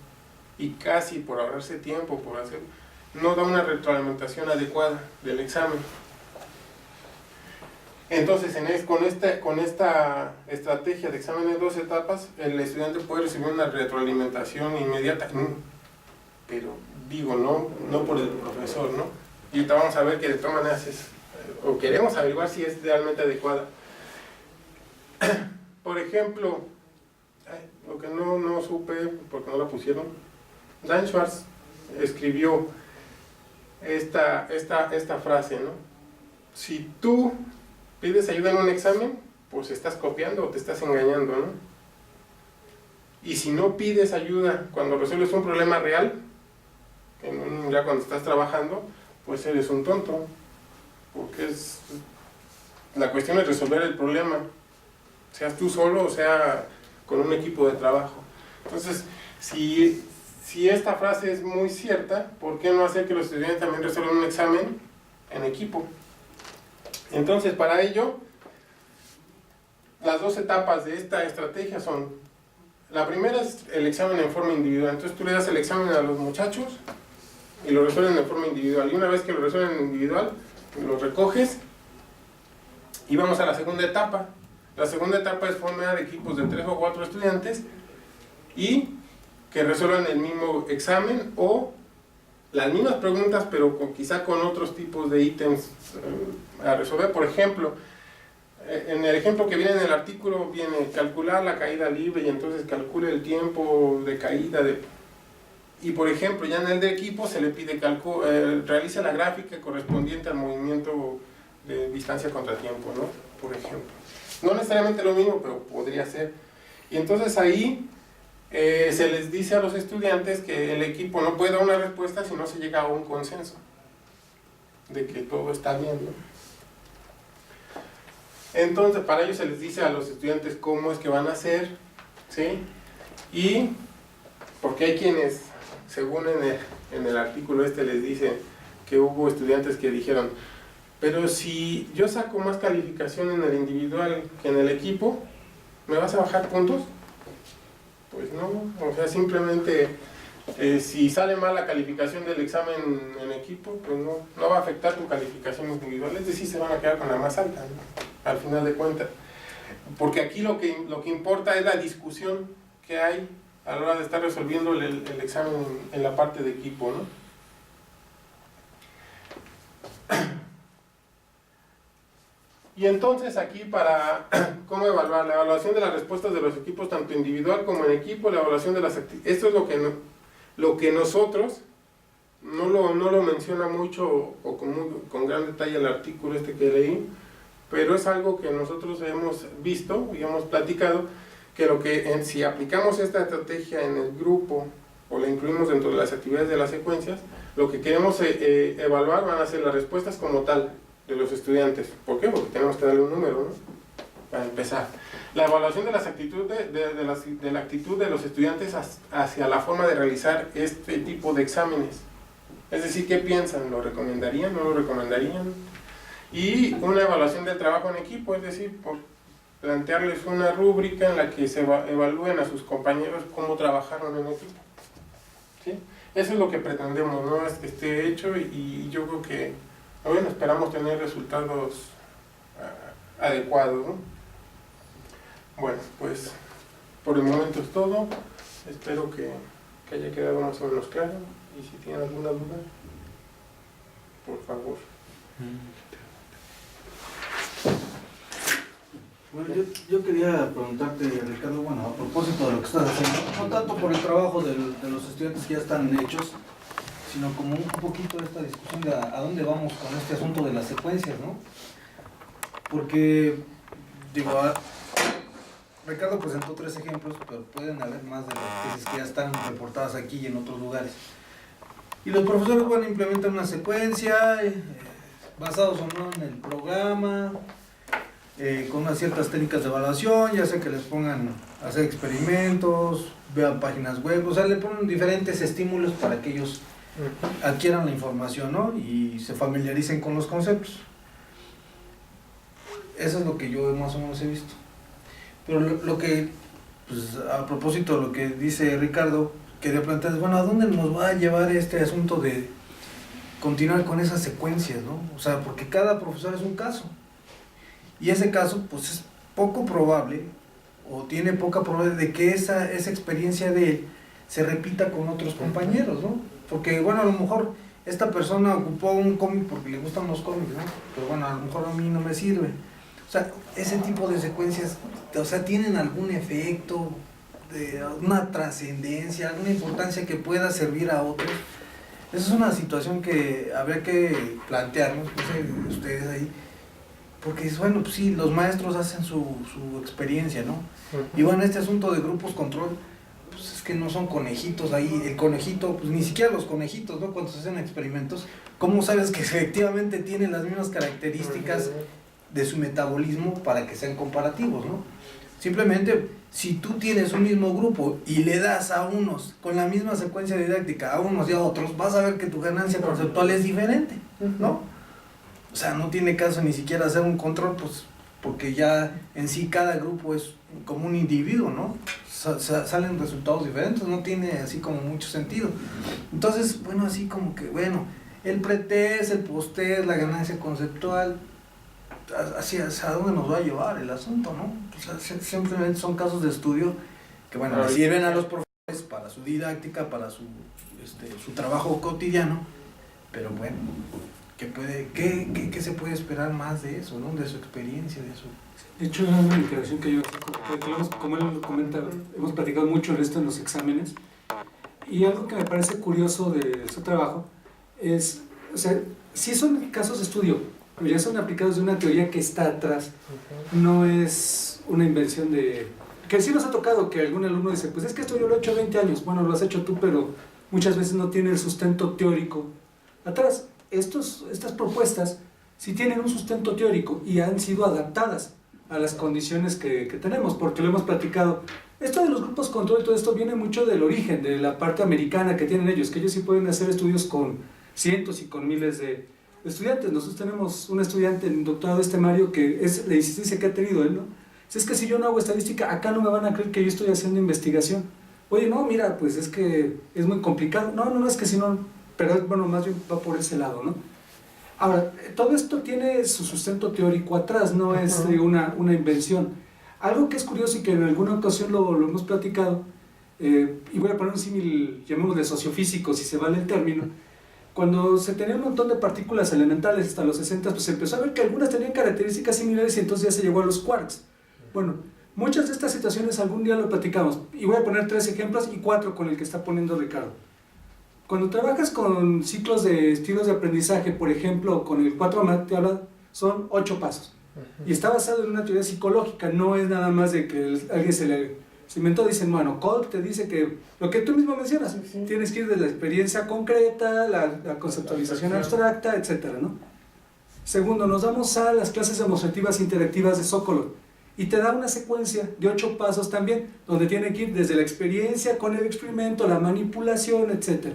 y casi por ahorrarse tiempo, no da una retroalimentación adecuada del examen. Entonces, con esta estrategia de examen en 2 etapas, el estudiante puede recibir una retroalimentación inmediata, pero digo, no por el profesor, ¿no? Y ahorita vamos a ver que de todas maneras o queremos averiguar si es realmente adecuada. Por ejemplo, lo que no supe, porque no la pusieron, Dan Schwartz escribió esta frase, ¿no? Si tú pides ayuda en un examen, pues estás copiando o te estás engañando, ¿no? Y si no pides ayuda cuando resuelves un problema real, ya cuando estás trabajando, pues eres un tonto, porque la cuestión es resolver el problema, seas tú solo o sea con un equipo de trabajo. Entonces, si esta frase es muy cierta, ¿por qué no hacer que los estudiantes también resuelvan un examen en equipo? Entonces, para ello, las 2 etapas de esta estrategia son: la primera es el examen en forma individual. Entonces tú le das el examen a los muchachos y lo resuelven en forma individual, y una vez que lo resuelven en individual, lo recoges y vamos a la segunda etapa. La segunda etapa es formar equipos de 3 o 4 estudiantes y que resuelvan el mismo examen o las mismas preguntas, pero quizá con otros tipos de ítems a resolver. Por ejemplo, en el ejemplo que viene en el artículo viene calcular la caída libre, y entonces calcule el tiempo de caída y por ejemplo ya en el de equipo se le pide realice la gráfica correspondiente al movimiento de distancia contra tiempo, ¿no? Por ejemplo, no necesariamente lo mismo, pero podría ser. Y entonces ahí se les dice a los estudiantes que el equipo no puede dar una respuesta si no se llega a un consenso de que todo está bien, ¿no? Entonces para ello se les dice a los estudiantes cómo es que van a hacer, ¿sí? Y porque hay quienes, según en el artículo les dice que hubo estudiantes que dijeron, pero si yo saco más calificación en el individual que en el equipo, ¿me vas a bajar puntos? Pues no, o sea, simplemente si sale mal la calificación del examen en equipo, pues no va a afectar tu calificación individual, es decir, se van a quedar con la más alta, ¿no? Al final de cuentas. Porque aquí lo que importa es la discusión que hay a la hora de estar resolviendo el examen en la parte de equipo, ¿no? Y entonces aquí para cómo evaluar la evaluación de las respuestas de los equipos tanto individual como en equipo, la evaluación de las actividades. Esto es lo que nosotros no lo menciona mucho o con gran detalle el artículo que leí, pero es algo que nosotros hemos visto y hemos platicado, que si aplicamos esta estrategia en el grupo o la incluimos dentro de las actividades de las secuencias, lo que queremos evaluar van a ser las respuestas como tal de los estudiantes. ¿Por qué? Porque tenemos que darle un número, ¿no? Para empezar. La evaluación de las actitudes de la actitud de los estudiantes hacia la forma de realizar este tipo de exámenes. Es decir, ¿qué piensan? ¿Lo recomendarían? ¿No lo recomendarían? Y una evaluación del trabajo en equipo, es decir, por plantearles una rúbrica en la que se evalúen a sus compañeros cómo trabajaron en equipo. ¿Sí? Eso es lo que pretendemos, ¿no? Es que esté hecho y yo creo que, bueno, esperamos tener resultados adecuados, ¿no? Bueno, pues por el momento es todo. Espero que haya quedado más o menos claro. Y si tienen alguna duda, por favor. Bueno, yo quería preguntarte, Ricardo, bueno, a propósito de lo que estás haciendo, no tanto por el trabajo de los estudiantes que ya están hechos, sino como un poquito esta discusión de a dónde vamos con este asunto de las secuencias, ¿no? Porque, digo, Ricardo presentó 3 ejemplos, pero pueden haber más de las tesis que ya están reportadas aquí y en otros lugares. Y los profesores, bueno, implementan una secuencia, basados o no en el programa, con unas ciertas técnicas de evaluación, ya sea que les pongan a hacer experimentos, vean páginas web, o sea, le ponen diferentes estímulos para que ellos adquieran la información, ¿no? Y se familiaricen con los conceptos. Eso es lo que yo más o menos he visto. Pero lo que, pues, a propósito de lo que dice Ricardo, quería plantear es, bueno, ¿a dónde nos va a llevar este asunto de continuar con esas secuencias, ¿no? O sea, porque cada profesor es un caso. Y ese caso, pues, es poco probable, o tiene poca probabilidad de que esa experiencia de él se repita con otros compañeros, ¿no? Porque, bueno, a lo mejor esta persona ocupó un cómic porque le gustan los cómics, ¿no? Pero bueno, a lo mejor a mí no me sirve. O sea, ese tipo de secuencias, o sea, tienen algún efecto, una trascendencia, alguna importancia que pueda servir a otros. Esa es una situación que habría que plantearnos, no sé, ustedes ahí, porque bueno, pues sí, los maestros hacen su experiencia, ¿no? Y bueno, este asunto de grupos control, pues es que no son conejitos ahí, el conejito, pues ni siquiera los conejitos, ¿no? Cuando se hacen experimentos, ¿cómo sabes que efectivamente tienen las mismas características de su metabolismo para que sean comparativos, ¿no? Simplemente, si tú tienes un mismo grupo y le das a unos con la misma secuencia didáctica, a unos y a otros, vas a ver que tu ganancia conceptual es diferente, ¿no? O sea, no tiene caso ni siquiera hacer un control, pues, porque ya en sí cada grupo es como un individuo, ¿no? Salen resultados diferentes, no tiene así como mucho sentido. Entonces, bueno, así como que, bueno, el pretest, el posttest, la ganancia conceptual, hacia dónde nos va a llevar el asunto, ¿no? O sea, simplemente son casos de estudio que, bueno, le sirven a los profesores para su didáctica, para su trabajo cotidiano, pero bueno, ¿qué se puede esperar más de eso, ¿no? De su experiencia, de su... De hecho, es una declaración que yo como él comenta, hemos platicado mucho de esto en los exámenes, y algo que me parece curioso de su trabajo es, o sea, sí son casos de estudio, pero ya son aplicados de una teoría que está atrás, no es una invención de que sí nos ha tocado que algún alumno dice, pues es que esto yo lo he hecho 20 años, bueno, lo has hecho tú, pero muchas veces no tiene el sustento teórico atrás. Estas propuestas sí tienen un sustento teórico y han sido adaptadas a las condiciones que tenemos, porque lo hemos platicado. Esto de los grupos control y todo esto viene mucho del origen, de la parte americana que tienen ellos, que ellos sí pueden hacer estudios con cientos y con miles de estudiantes. Nosotros tenemos un estudiante en doctorado Mario que es la insistencia que ha tenido él, ¿no? Es que si yo no hago estadística, acá no me van a creer que yo estoy haciendo investigación. Oye, no, mira, pues es que es muy complicado. No, es que si no, pero bueno, más bien va por ese lado, ¿no? Ahora, todo esto tiene su sustento teórico atrás, no es una invención. Algo que es curioso y que en alguna ocasión lo hemos platicado, y voy a poner un símil, llamémosle sociofísico, si se vale el término. Cuando se tenía un montón de partículas elementales hasta los 60, pues se empezó a ver que algunas tenían características similares y entonces ya se llegó a los quarks. Bueno, muchas de estas situaciones algún día lo platicamos, y voy a poner 3 ejemplos y 4 con el que está poniendo Ricardo. Cuando trabajas con ciclos de estilos de aprendizaje, por ejemplo, con el 4MAT, te habla, son 8 pasos. Y está basado en una teoría psicológica, no es nada más de que alguien se inventó. Dicen, bueno, Kolb te dice que lo que tú mismo mencionas, tienes que ir de la experiencia concreta, la conceptualización abstracta, etc., ¿no? Segundo, nos vamos a las clases demostrativas interactivas de Sokolov y te da una secuencia de 8 pasos también, donde tiene que ir desde la experiencia con el experimento, la manipulación, etc.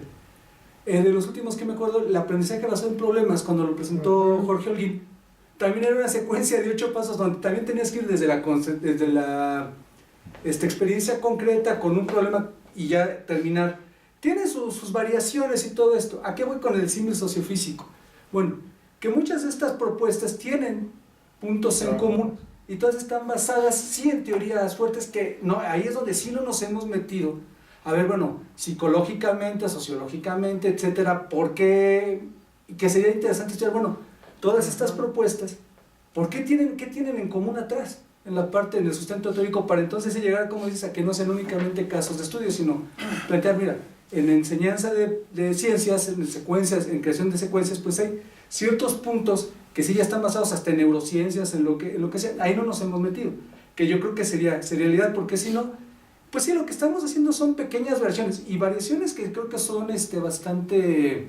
De los últimos que me acuerdo, el aprendizaje basado en problemas, cuando lo presentó Jorge Holguín, también era una secuencia de 8 pasos donde también tenías que ir desde la experiencia concreta con un problema y ya terminar. Tiene sus variaciones y todo esto. ¿A qué voy con el símil sociofísico? Bueno, que muchas de estas propuestas tienen puntos en común y todas están basadas sí en teorías fuertes que no, ahí es donde sí no nos hemos metido. A ver, bueno, psicológicamente, sociológicamente, etcétera, ¿por qué? Que sería interesante estudiar, bueno, todas estas propuestas, qué tienen en común atrás? En la parte del sustento teórico, para entonces llegar, como dices, a que no sean únicamente casos de estudio, sino plantear, mira, en enseñanza de ciencias, en secuencias, en creación de secuencias, pues hay ciertos puntos que sí ya están basados hasta en neurociencias, en lo que sea, ahí no nos hemos metido, que yo creo que sería ideal, porque si no, pues sí, lo que estamos haciendo son pequeñas versiones, y variaciones que creo que son bastante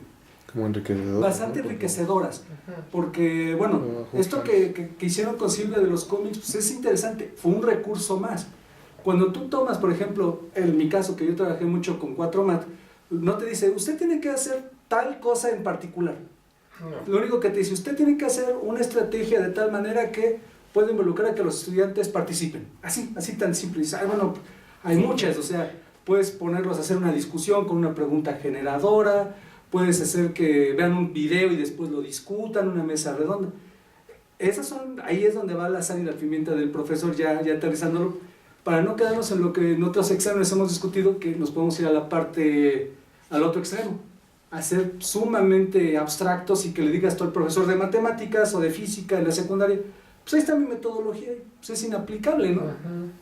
enriquecedoras, porque bueno, esto que hicieron con Silvia de los cómics, pues es interesante, fue un recurso más. Cuando tú tomas, por ejemplo, en mi caso, que yo trabajé mucho con 4MAT, no te dice, usted tiene que hacer tal cosa en particular. Lo único que te dice, usted tiene que hacer una estrategia de tal manera que pueda involucrar a que los estudiantes participen. Así tan simple. Y dice, bueno, hay muchas, o sea, puedes ponerlos a hacer una discusión con una pregunta generadora, puedes hacer que vean un video y después lo discutan, una mesa redonda. Ahí es donde va la sal y la pimienta del profesor, ya aterrizándolo, para no quedarnos en lo que en otros exámenes hemos discutido, que nos podemos ir al otro extremo, a ser sumamente abstractos y que le digas tú al profesor de matemáticas o de física en la secundaria, pues ahí está mi metodología, pues es inaplicable, ¿no?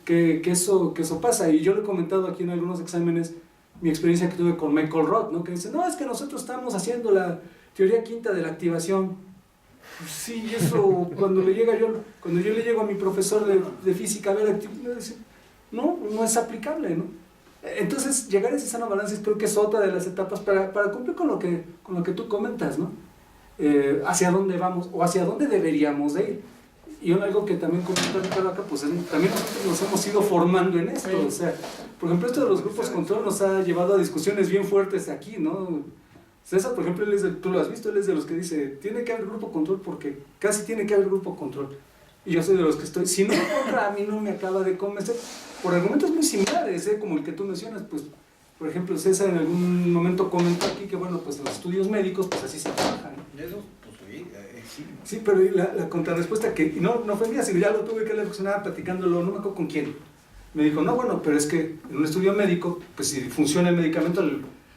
Que eso pasa, y yo lo he comentado aquí en algunos exámenes, mi experiencia que tuve con Michael Roth, ¿no? Que dice, no, es que nosotros estamos haciendo la teoría quinta de la activación. Pues sí, eso, cuando yo le llego a mi profesor de física a ver actividad, dice, no es aplicable, ¿no? Entonces, llegar a ese sano balance creo que es otra de las etapas para cumplir con lo que tú comentas, ¿no? Hacia dónde vamos, o hacia dónde deberíamos de ir. Y algo que también comenta Ricardo acá, pues también nosotros nos hemos ido formando en esto, o sea, por ejemplo, esto de los grupos control nos ha llevado a discusiones bien fuertes aquí, ¿no? César, por ejemplo, tú lo has visto, él es de los que dice, tiene que haber grupo control porque casi tiene que haber grupo control. Y yo soy de los que si no a mí no me acaba de convencer, por argumentos muy similares, como el que tú mencionas, pues, por ejemplo, César en algún momento comentó aquí que, bueno, pues los estudios médicos, pues así se trabajan, ¿no? Eso, pues sí. Sí, pero la contrarrespuesta que no fue mía, sino ya lo tuve que reflexionar platicándolo, no me acuerdo con quién. Me dijo, no, bueno, pero es que en un estudio médico, pues si funciona el medicamento,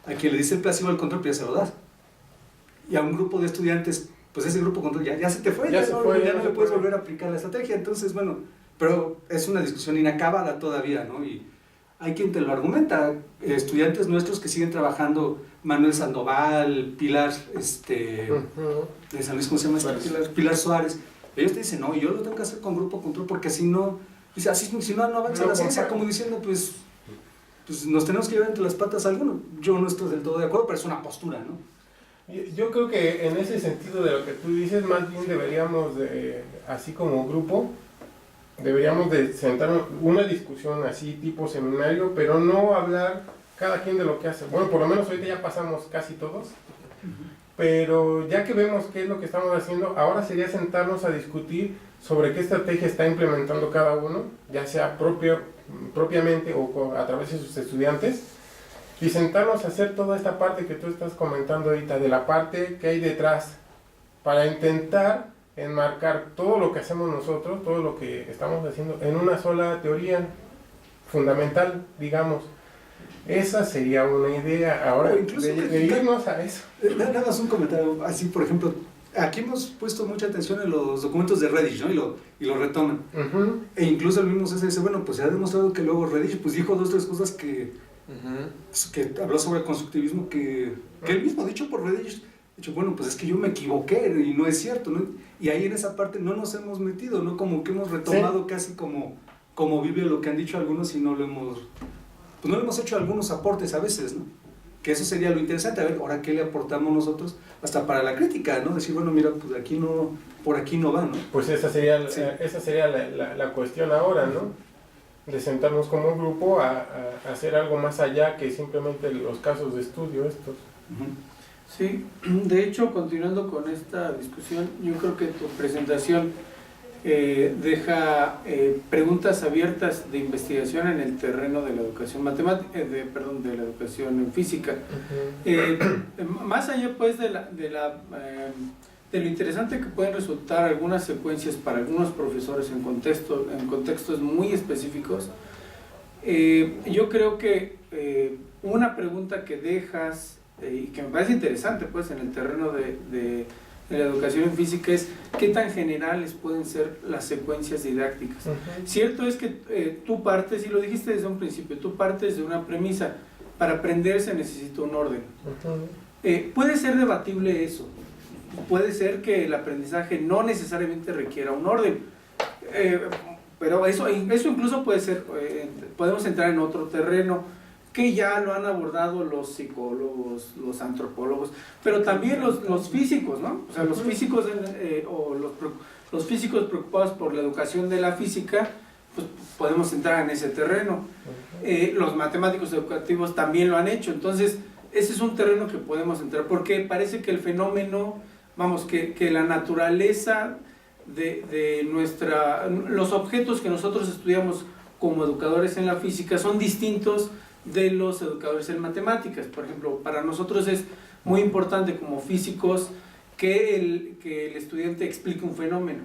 a quien le dice el placebo al control, pues ya se lo das. Y a un grupo de estudiantes, pues ese grupo control ya se te fue, ya no le puedes volver a aplicar la estrategia. Entonces, bueno, pero es una discusión inacabada todavía, ¿no? Y hay quien te lo argumenta, estudiantes nuestros que siguen trabajando, Manuel Sandoval, Pilar, de San Luis, ¿cómo se llama? Pilar Suárez. Ellos te dicen, no, yo lo tengo que hacer con grupo control porque si no, Dice, así si no avanza la ciencia, como diciendo, pues nos tenemos que llevar entre las patas a alguno. Yo no estoy del todo de acuerdo, pero es una postura, ¿no? Yo creo que en ese sentido de lo que tú dices, más bien deberíamos, así como grupo, deberíamos de sentarnos una discusión así tipo seminario, pero no hablar cada quien de lo que hace. Bueno, por lo menos ahorita ya pasamos casi todos, pero ya que vemos qué es lo que estamos haciendo, ahora sería sentarnos a discutir sobre qué estrategia está implementando cada uno, ya sea propiamente o a través de sus estudiantes, y sentarnos a hacer toda esta parte que tú estás comentando ahorita, de la parte que hay detrás, para intentar enmarcar todo lo que hacemos nosotros, todo lo que estamos haciendo, en una sola teoría fundamental, digamos. Esa sería una idea ahora, de irnos a eso. Nada más un comentario, así por ejemplo, aquí hemos puesto mucha atención en los documentos de Redditch, ¿no? Y lo retoman. E incluso el mismo César dice, bueno, pues se ha demostrado que luego Redditch pues dijo 2 o 3 cosas que habló sobre el constructivismo que él mismo ha dicho por Redditch. Dicho, bueno, pues es que yo me equivoqué y no es cierto, ¿no? Y ahí en esa parte no nos hemos metido, ¿no? Como que hemos retomado casi como vive lo que han dicho algunos y no le hemos hecho algunos aportes a veces, ¿no? Que eso sería lo interesante, a ver, ahora qué le aportamos nosotros, hasta para la crítica, ¿no? Decir, bueno, mira, pues aquí no, por aquí no va, ¿no? Pues esa sería la cuestión ahora, ¿no? De sentarnos como un grupo a hacer algo más allá que simplemente los casos de estudio estos. Sí, de hecho, continuando con esta discusión, yo creo que tu presentación deja preguntas abiertas de investigación en el terreno de la educación matemática, de la educación en física. Más allá pues de lo interesante que pueden resultar algunas secuencias para algunos profesores en contextos muy específicos, yo creo que una pregunta que dejas y que me parece interesante pues en el terreno de la educación en física es qué tan generales pueden ser las secuencias didácticas. Cierto es que tú partes, y lo dijiste desde un principio, tú partes de una premisa: para aprender se necesita un orden. Puede ser debatible eso, puede ser que el aprendizaje no necesariamente requiera un orden, pero eso incluso puede ser, podemos entrar en otro terreno que ya lo han abordado los psicólogos, los antropólogos, pero también los físicos, ¿no? O sea, los físicos los físicos preocupados por la educación de la física, pues podemos entrar en ese terreno. Los matemáticos educativos también lo han hecho, entonces ese es un terreno que podemos entrar, porque parece que el fenómeno, que la naturaleza de los objetos que nosotros estudiamos como educadores en la física son distintos de los educadores en matemáticas. Por ejemplo, para nosotros es muy importante como físicos que el estudiante explique un fenómeno.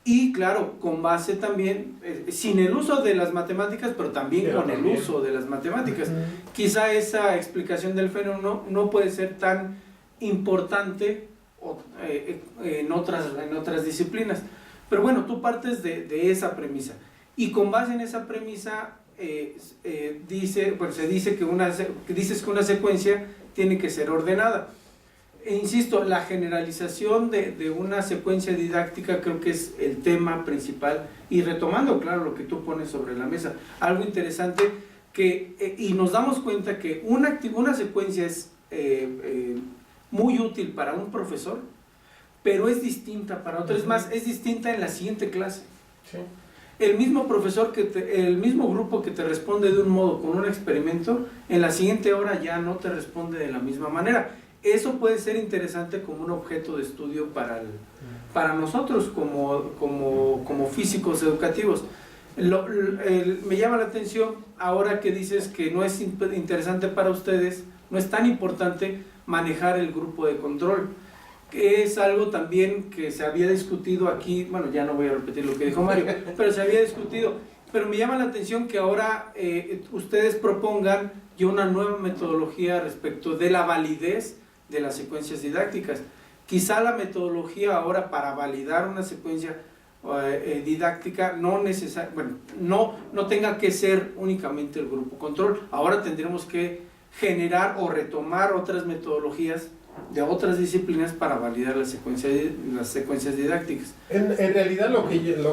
Y claro, con base también, sin el uso de las matemáticas, pero también el uso de las matemáticas. Quizá esa explicación del fenómeno no puede ser tan importante en otras disciplinas. Pero bueno, tú partes de esa premisa. Y con base en esa premisa, se dice que una secuencia tiene que ser ordenada. E insisto, la generalización de una secuencia didáctica creo que es el tema principal, y retomando, claro, lo que tú pones sobre la mesa, algo interesante y nos damos cuenta que una secuencia es muy útil para un profesor, pero es distinta para otro. Es más, es distinta en la siguiente clase. Sí. El mismo profesor, el mismo grupo que te responde de un modo con un experimento, en la siguiente hora ya no te responde de la misma manera. Eso puede ser interesante como un objeto de estudio para nosotros como físicos educativos. Me llama la atención ahora que dices que no es interesante para ustedes, no es tan importante manejar el grupo de control, que es algo también que se había discutido aquí. Bueno, ya no voy a repetir lo que dijo Mario, pero se había discutido. Pero me llama la atención que ahora ustedes propongan ya una nueva metodología respecto de la validez de las secuencias didácticas. Quizá la metodología ahora para validar una secuencia didáctica no tenga que ser únicamente el grupo control. Ahora tendremos que generar o retomar otras metodologías de otras disciplinas para validar las secuencias didácticas. En realidad lo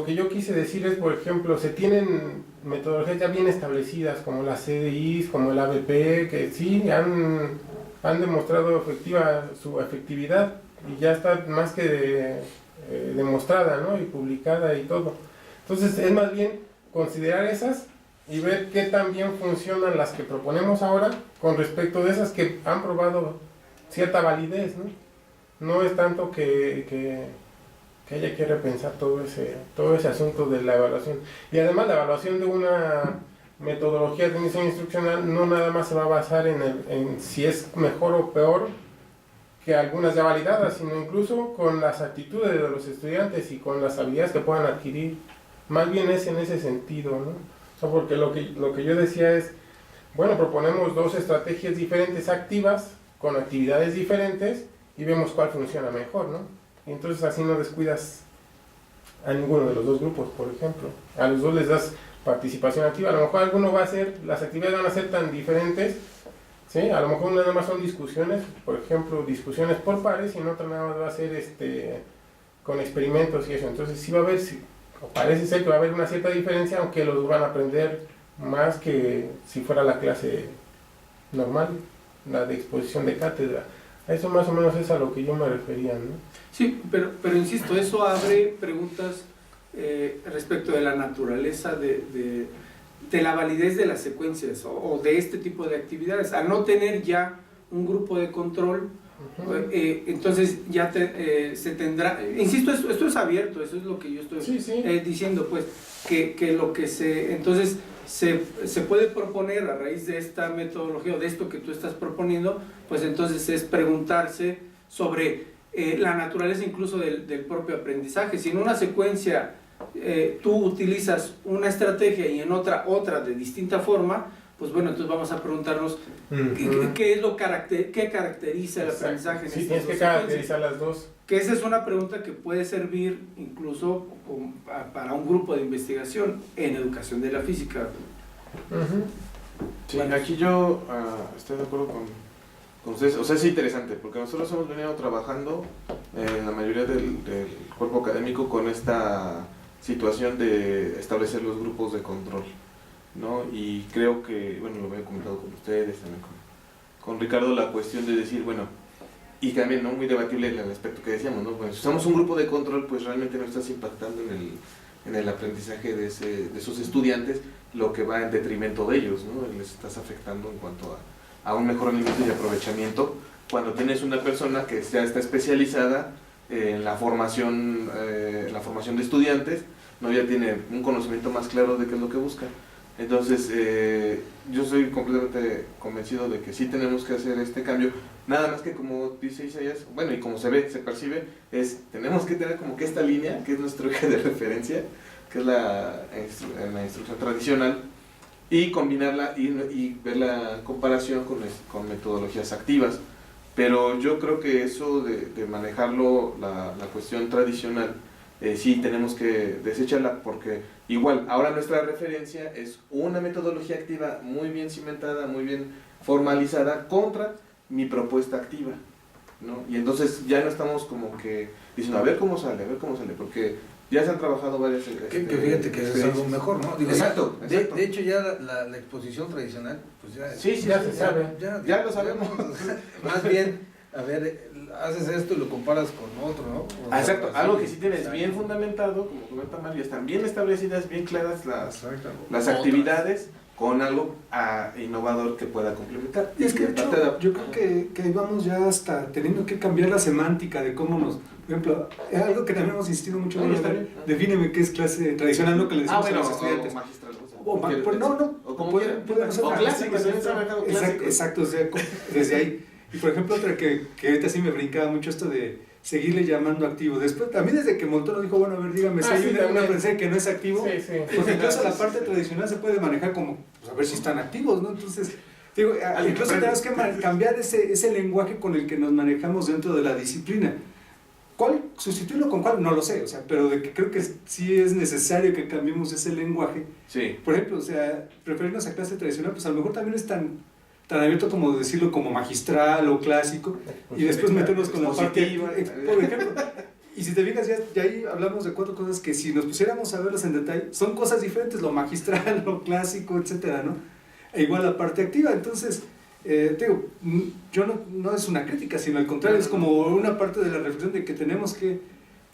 que yo quise decir es, por ejemplo, se tienen metodologías ya bien establecidas como las CDIs, como el ABP, que sí han demostrado su efectividad y ya está más que demostrada, ¿no? Y publicada y todo. Entonces es más bien considerar esas y ver qué tan bien funcionan las que proponemos ahora con respecto de esas que han probado cierta validez, ¿no? No es tanto que haya que repensar todo ese asunto de la evaluación. Y además la evaluación de una metodología de diseño instruccional no nada más se va a basar en si es mejor o peor que algunas ya validadas, sino incluso con las actitudes de los estudiantes y con las habilidades que puedan adquirir. Más bien es en ese sentido, ¿no? O sea, porque lo que yo decía es, bueno, proponemos dos estrategias diferentes activas, con actividades diferentes, y vemos cuál funciona mejor, ¿no? Y entonces así no descuidas a ninguno de los dos grupos, por ejemplo. A los dos les das participación activa. A lo mejor alguno las actividades van a ser tan diferentes, ¿sí? A lo mejor nada más son discusiones, por ejemplo, discusiones por pares, y en otra nada más va a ser con experimentos y eso. Entonces sí va a haber, o parece ser que va a haber una cierta diferencia, aunque los van a aprender más que si fuera la clase normal, la de exposición de cátedra. A eso más o menos es a lo que yo me refería, ¿no? Sí, pero insisto, eso abre preguntas respecto de la naturaleza de la validez de las secuencias o de este tipo de actividades. Al no tener ya un grupo de control, entonces ya se tendrá, insisto, esto es abierto, eso es lo que yo estoy diciendo, pues, que lo que entonces se puede proponer a raíz de esta metodología o de esto que tú estás proponiendo, pues entonces es preguntarse sobre la naturaleza incluso del propio aprendizaje. Si en una secuencia tú utilizas una estrategia y en otra de distinta forma, pues bueno, entonces vamos a preguntarnos qué caracteriza el aprendizaje en sí, estas tienes que caracterizar las dos. Que esa es una pregunta que puede servir incluso para un grupo de investigación en educación de la física. Sí, aquí yo estoy de acuerdo con ustedes. O sea, es interesante, porque nosotros hemos venido trabajando en la mayoría del cuerpo académico con esta situación de establecer los grupos de control, ¿no? Y creo que, bueno, lo había comentado con ustedes, también con Ricardo, la cuestión de decir, bueno, y también, ¿no?, muy debatible el aspecto que decíamos, ¿no? Bueno, si usamos un grupo de control, pues realmente no estás impactando en el aprendizaje de esos estudiantes, lo que va en detrimento de ellos, ¿no? Les estás afectando en cuanto a un mejor rendimiento y aprovechamiento, cuando tienes una persona que ya está especializada en la formación de estudiantes, ¿no? Ya tiene un conocimiento más claro de qué es lo que busca. Entonces, yo soy completamente convencido de que sí tenemos que hacer este cambio, nada más que como dice Isaías, bueno, y como se percibe, tenemos que tener como que esta línea, que es nuestro eje de referencia, que es la instrucción tradicional, y combinarla y ver la comparación con metodologías activas. Pero yo creo que eso de manejarlo, la cuestión tradicional, sí tenemos que desecharla, porque igual ahora nuestra referencia es una metodología activa muy bien cimentada, muy bien formalizada contra mi propuesta activa, ¿no? Y entonces ya no estamos como que diciendo a ver cómo sale, porque ya se han trabajado varias que fíjate que es algo mejor, ¿no? Digo, exacto. De hecho ya la exposición tradicional, pues ya se sabe. Ya lo sabemos. Más bien, a ver, haces esto y lo comparas con otro, ¿no? Exacto, algo que sí tienes bien fundamentado, como comenta Mario, están bien establecidas, bien claras las actividades, con algo innovador que pueda complementar. Y es que de hecho, yo creo que ahí vamos ya hasta teniendo que cambiar la semántica de cómo nos... Por ejemplo, es algo que también hemos insistido mucho. Defíneme qué es clase tradicional, no que le decimos a los estudiantes. O clásica, exacto, o sea, desde ahí. Y por ejemplo, otra que ahorita sí me brincaba mucho esto de seguirle llamando activo. Después, también desde que Montoro dijo, bueno, a ver, dígame, si hay una aprendizaje que no es activo, porque incluso la parte tradicional se puede manejar como, pues, a ver si están activos, ¿no? Entonces, digo, incluso tenemos que cambiar ese lenguaje con el que nos manejamos dentro de la disciplina. ¿Cuál? ¿Sustituirlo con cuál? No lo sé, o sea, pero de que creo que sí es necesario que cambiemos ese lenguaje. Sí. Por ejemplo, o sea, referirnos a clase tradicional, pues a lo mejor también es tan tan abierto como decirlo como magistral o clásico, y después meternos con la parte, Expositiva. por ejemplo. Y si te fijas, ya ahí hablamos de 4 cosas que si nos pusiéramos a verlas en detalle, son cosas diferentes, lo magistral, lo clásico, etcétera, ¿no? E igual la parte activa. Entonces, te digo, yo no es una crítica, sino al contrario, es como una parte de la reflexión de que tenemos que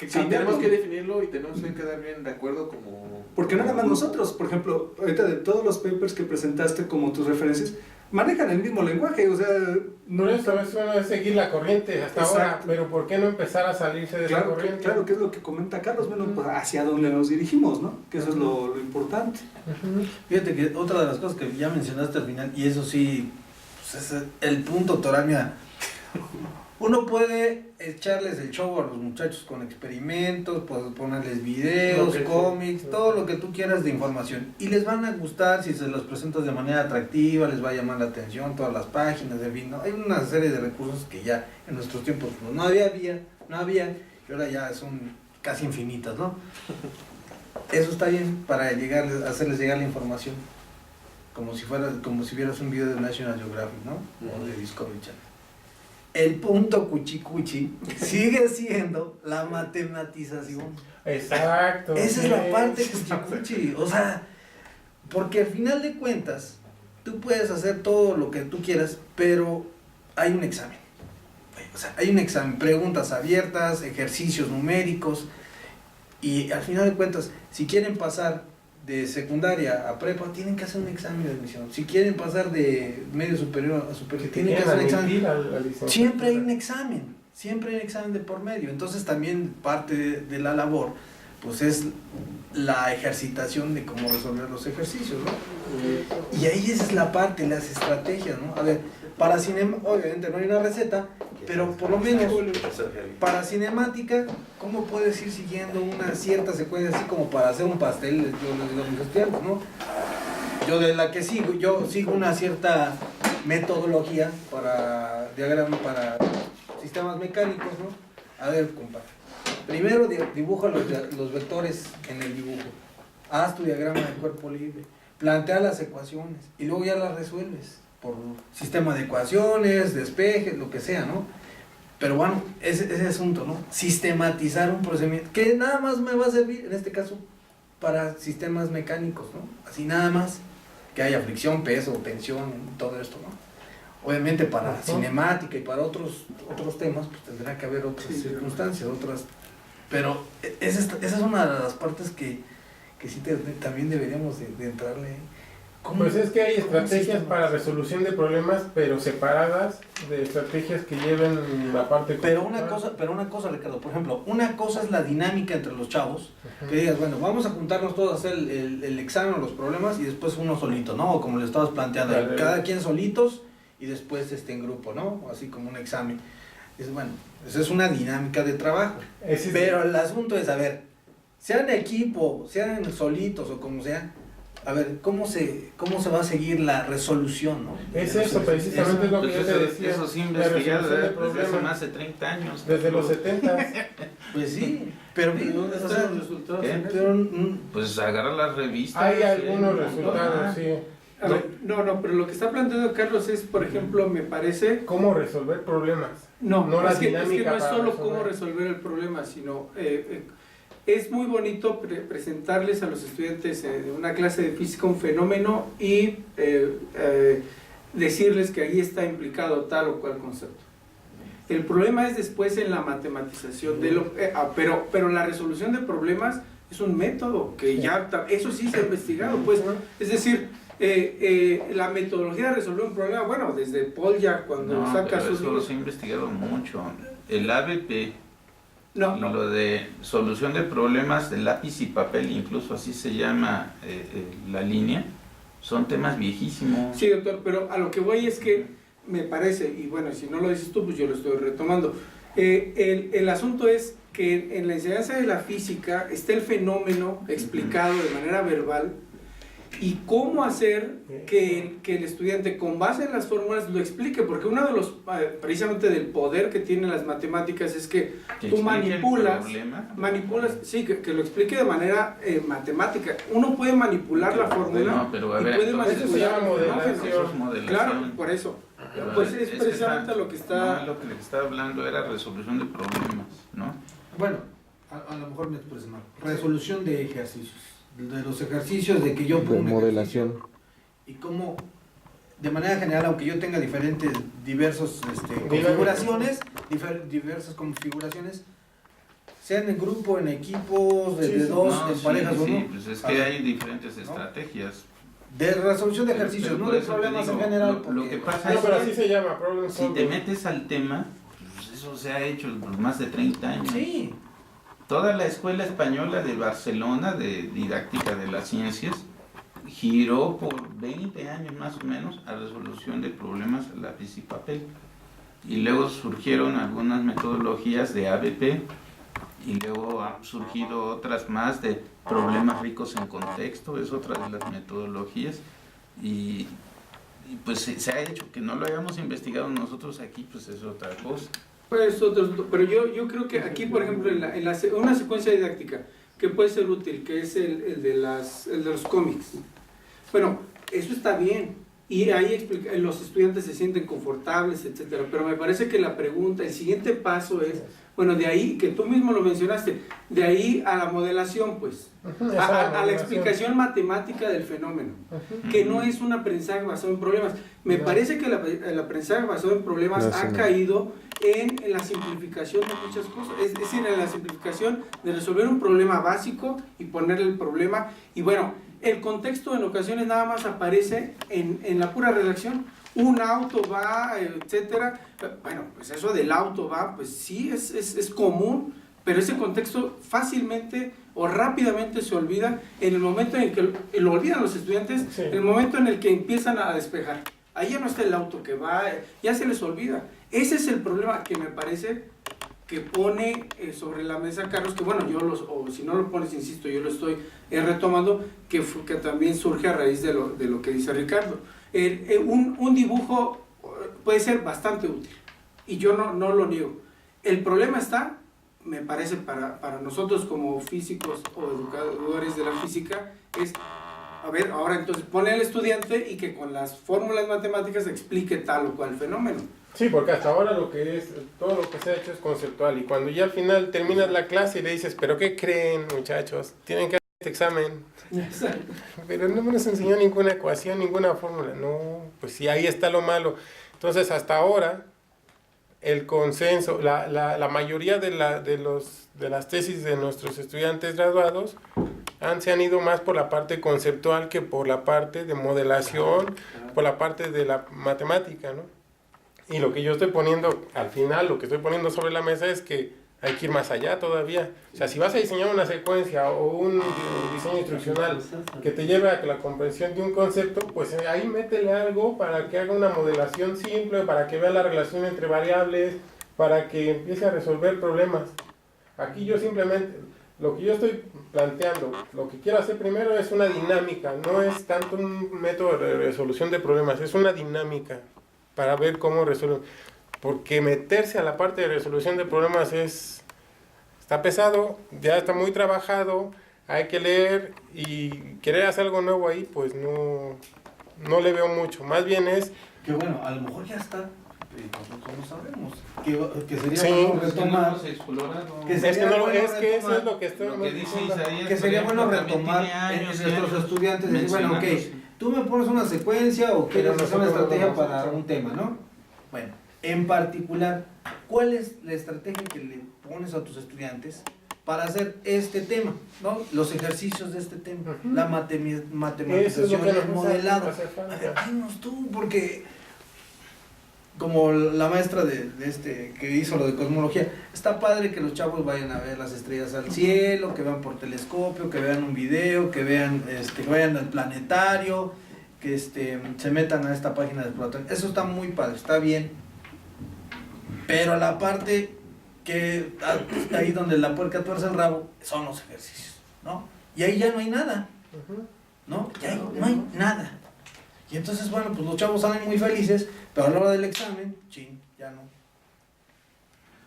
Sí, cambiar. tenemos que definirlo y tenemos que quedar bien de acuerdo como... Porque no nada más como grupo. nosotros, por ejemplo, ahorita de todos los papers que presentaste como tus referencias, manejan el mismo lenguaje, o sea, No es seguir la corriente hasta Exacto. ahora, pero ¿por qué no empezar a salirse de esa claro, corriente? claro que es lo que comenta Carlos, bueno, pues hacia dónde nos dirigimos, ¿no? Que eso es lo importante. Ujú. Fíjate que otra de las cosas que ya mencionaste al final, y eso sí, pues es el punto toral, mira, uno puede echarles el show a los muchachos con experimentos, puedes ponerles videos, Lo que cómics, sí. todo lo que tú quieras de información, y les van a gustar si se los presentas de manera atractiva, les va a llamar la atención, todas las páginas, en fin, ¿no? Hay una serie de recursos que ya en nuestros tiempos pues, no había, y ahora ya son casi infinitas, ¿no? Eso está bien para hacerles llegar la información, como si vieras un video de National Geographic, ¿no? O de Discovery Channel. El punto cuchicuchi sigue siendo la matematización. Exacto. Esa es sí. la parte cuchicuchi, o sea, porque al final de cuentas, tú puedes hacer todo lo que tú quieras, pero hay un examen. O sea, hay un examen, preguntas abiertas, ejercicios numéricos, y al final de cuentas, si quieren pasar de secundaria a prepa, tienen que hacer un examen de admisión. Si quieren pasar de medio superior a superior, tienen que hacer un examen. admitir a la licenciatura. Siempre hay un examen de por medio. Entonces también parte de la labor, pues es la ejercitación de cómo resolver los ejercicios, ¿no? Y ahí esa es la parte, las estrategias, ¿no? A ver, para cinema, obviamente no hay una receta, pero por lo menos para cinemática, ¿cómo puedes ir siguiendo una cierta secuencia así como para hacer un pastel? Yo les digo a mis estudiantes, ¿no? Yo de la que yo sigo una cierta metodología para diagramas, para sistemas mecánicos, ¿no? A ver, compadre. Primero dibuja los vectores en el dibujo. Haz tu diagrama del cuerpo libre. Plantea las ecuaciones y luego ya las resuelves por sistema de ecuaciones, despejes, lo que sea, ¿no? Pero bueno, ese asunto, ¿no? Sistematizar un procedimiento que nada más me va a servir, en este caso, para sistemas mecánicos, ¿no? Así nada más, que haya fricción, peso, tensión, todo esto, ¿no? Obviamente para cinemática y para otros temas, pues tendrá que haber otras circunstancias, pero esa es una de las partes que sí también deberíamos de entrarle. Pues es que hay estrategias sistema? para resolución de problemas, pero separadas de estrategias que lleven la parte Pero una conceptual. cosa, Ricardo, por ejemplo, una cosa es la dinámica entre los chavos, que digas, bueno, vamos a juntarnos todos a hacer el examen o los problemas y después uno solito, ¿no? O como le estabas planteando, Dale. cada quien solitos y después en grupo, ¿no? Así como un examen. Es bueno, esa es una dinámica de trabajo. Ese es- Pero el asunto es, a ver, sean equipo, sean solitos o como sea, a ver, ¿cómo se va a seguir la resolución, no? Es eso, precisamente es lo que yo te decía. Eso sí la investigado resolución de desde hace problemas. más de 30 años. Desde los 70. Pues sí, pero ¿Dónde o están sea, los resultados? ¿qué? en eso? pero, Pues agarra las revistas. Hay sí, algunos un montón. resultados, sí. A ver, no, pero lo que está planteando Carlos es, por ejemplo, me parece... ¿Cómo resolver problemas? No, No la es que no dinámica es para solo resolver. cómo resolver el problema, sino es muy bonito presentarles a los estudiantes de una clase de física un fenómeno y decirles que ahí está implicado tal o cual concepto. El problema es después en la matematización de lo, pero la resolución de problemas es un método que ya eso sí se ha investigado, pues, es decir, la metodología de resolver un problema, bueno, desde Poljak cuando No, saca pero sus eso libros. se ha investigado mucho. El ABP, No, y lo de solución de problemas de lápiz y papel, incluso así se llama la línea, son temas viejísimos. sí, doctor, pero a lo que voy es que me parece, y bueno, si no lo dices tú, pues yo lo estoy retomando. El asunto es que en la enseñanza de la física está el fenómeno explicado de manera verbal y cómo hacer que el estudiante con base en las fórmulas lo explique, porque uno de los, precisamente del poder que tienen las matemáticas es que Que tú explique el problema. manipulas, sí, que lo explique de manera matemática. Uno puede manipular la fórmula No, pero a y ver, puede entonces, eso se manipular llama el fenómeno. modelación. Eso es modelación. Claro, por eso. Pero Pues es que precisamente lo que está... No, lo que le estaba hablando era resolución de problemas, ¿no? Bueno, a lo mejor me expresé mal. Resolución de ejercicios. De los ejercicios de que yo pongo un ejercicio y cómo, de manera general, aunque yo tenga diversas configuraciones, sean en grupo, en equipos, de dos, No, en sí, parejas o sí, no. pues es A que ver, hay diferentes estrategias. de resolución de Pero- ejercicios, pero no por de eso te problemas digo, en general. lo porque- que pasa No, es pero que así se llama, problem si te solving. metes al tema, pues eso se ha hecho por más de 30 años. Sí, Toda la escuela española de Barcelona de didáctica de las ciencias giró por 20 años más o menos a resolución de problemas a lápiz y papel. Y luego surgieron algunas metodologías de ABP y luego han surgido otras más de problemas ricos en contexto, es otra de las metodologías. Y pues se ha hecho, que no lo hayamos investigado nosotros aquí, pues es otra cosa. Pues pero yo creo que aquí, por ejemplo, una secuencia didáctica que puede ser útil, que es el de los cómics. Bueno, eso está bien, y ahí los estudiantes se sienten confortables, etcétera. Pero me parece que la pregunta, el siguiente paso es, bueno, de ahí, que tú mismo lo mencionaste, de ahí a la modelación, pues, Ujú, esa es la a la modelación. explicación matemática del fenómeno, Ujú. que no es un aprendizaje basado en problemas. Me No. parece que el aprendizaje basado en problemas No, ha sí, no. caído en la simplificación de muchas cosas, es decir, en la simplificación de resolver un problema básico y ponerle el problema, y bueno, el contexto en ocasiones nada más aparece en la pura redacción. Un auto va, etcétera. Bueno, pues eso del auto va, pues sí es común, pero ese contexto fácilmente o rápidamente se olvida en el momento en que lo olvidan los estudiantes, Sí. en el momento en el que empiezan a despejar. Ahí ya no está el auto que va, ya se les olvida. Ese es el problema que me parece que pone sobre la mesa Carlos, que bueno, o si no lo pones, insisto, yo lo estoy retomando, que también surge a raíz de lo que dice Ricardo. Un dibujo puede ser bastante útil, y yo no lo niego. El problema está, me parece, para nosotros como físicos o educadores de la física, es, a ver, ahora entonces pone al estudiante y que con las fórmulas matemáticas explique tal o cual fenómeno. Sí, porque hasta ahora todo lo que se ha hecho es conceptual, y cuando ya al final terminas la clase y le dices, ¿pero qué creen, muchachos? Tienen que hacer este examen. Pero no nos enseñó ninguna ecuación, ninguna fórmula. No, pues sí, ahí está lo malo. Entonces, hasta ahora, el consenso, la mayoría de las tesis de nuestros estudiantes graduados se han ido más por la parte conceptual que por la parte de modelación, por la parte de la matemática, ¿no? Y lo que yo estoy poniendo, al final, lo que estoy poniendo sobre la mesa es que hay que ir más allá todavía. O sea, si vas a diseñar una secuencia o un diseño instruccional que te lleve a la comprensión de un concepto, pues ahí métele algo para que haga una modelación simple, para que vea la relación entre variables, para que empiece a resolver problemas. Aquí yo simplemente, lo que yo estoy planteando, lo que quiero hacer primero es una dinámica, no es tanto un método de resolución de problemas, es una dinámica para ver cómo resuelven. Porque meterse a la parte de resolución de problemas está pesado, ya está muy trabajado, hay que leer, y querer hacer algo nuevo ahí, pues no le veo mucho. Más bien es, que bueno, a lo mejor ya está, nosotros no sabemos. Que sería Sí, bueno Pues retomar. no hemos explorado. Que es sería que, bueno es que eso retomar es lo que estoy Lo que dice diciendo. Isaías, Que sería por bueno ejemplo, también retomar tiene años en y nuestros años estudiantes, decir, bueno, ok, mencionándose. tú me pones una secuencia o quieres Pero hacer una nosotros estrategia no lo para hacemos. un tema, ¿no? Bueno, en particular, ¿cuál es la estrategia que le pones a tus estudiantes para hacer este tema, ¿no? Los ejercicios de este tema, Ujú. la Eso es lo matematización, que el modelado. hace falta. A ver, dinos tú, porque como la maestra que hizo lo de cosmología, está padre que los chavos vayan a ver las estrellas al cielo, que vean por telescopio, que vean un video, que vayan al planetario, que se metan a esta página de exploración. Eso está muy padre, está bien. Pero la parte que ahí donde la puerca tuerce el rabo son los ejercicios, ¿no? Y ahí ya no hay nada. Ujú. ¿no? Ya no hay nada. Y entonces, bueno, pues los chavos salen muy felices, pero a la hora del examen, chin, ya no.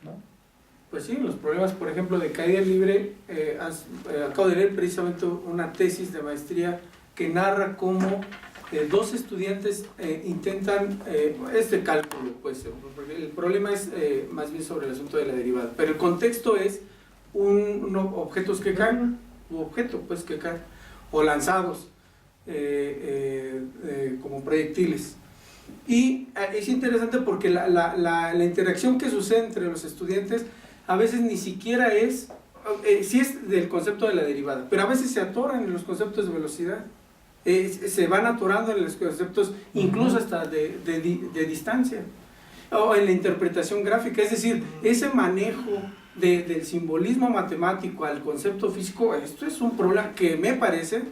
¿No? Pues sí, los problemas, por ejemplo, de caída libre, acabo de leer precisamente una tesis de maestría que narra cómo dos estudiantes intentan este cálculo, pues, porque el problema es más bien sobre el asunto de la derivada, pero el contexto es objetos que caen, pues que caen, o lanzados como proyectiles. Y es interesante porque la interacción que sucede entre los estudiantes a veces ni siquiera es, sí es del concepto de la derivada, pero a veces se atoran en los conceptos de velocidad, se van atorando en los conceptos incluso hasta de distancia, o en la interpretación gráfica, es decir, ese manejo del simbolismo matemático al concepto físico. Esto es un problema que me parece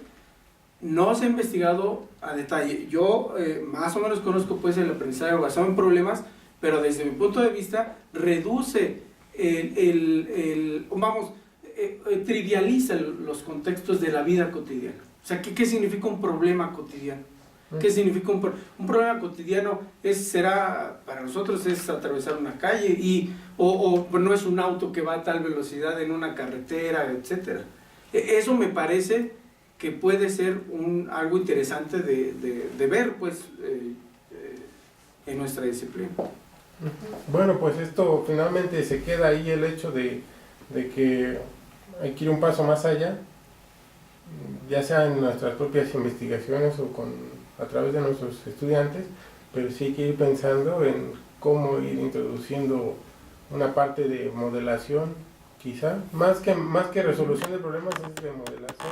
no se ha investigado a detalle. Yo más o menos conozco pues el aprendizaje basado en problemas, pero desde mi punto de vista reduce trivializa los contextos de la vida cotidiana. O sea, ¿qué significa un problema cotidiano? ¿Qué significa un problema cotidiano? Será para nosotros es atravesar una calle o no es un auto que va a tal velocidad en una carretera, etcétera. Eso me parece que puede ser algo interesante de ver pues en nuestra disciplina. Bueno, pues esto finalmente se queda ahí el hecho de que hay que ir un paso más allá, ya sea en nuestras propias investigaciones o a través de nuestros estudiantes, pero sí hay que ir pensando en cómo ir introduciendo una parte de modelación, quizá, más que resolución de problemas, es de modelación.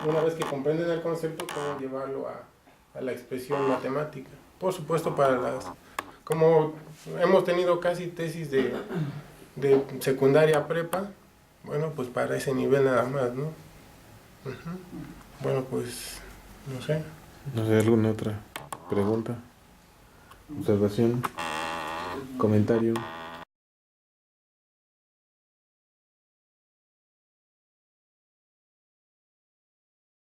Una vez que comprenden el concepto, cómo llevarlo a la expresión matemática. Por supuesto, como hemos tenido casi tesis de secundaria prepa, bueno, pues para ese nivel nada más, ¿no? Bueno, pues, no sé. No sé, ¿alguna otra pregunta? ¿Observación? ¿Comentario?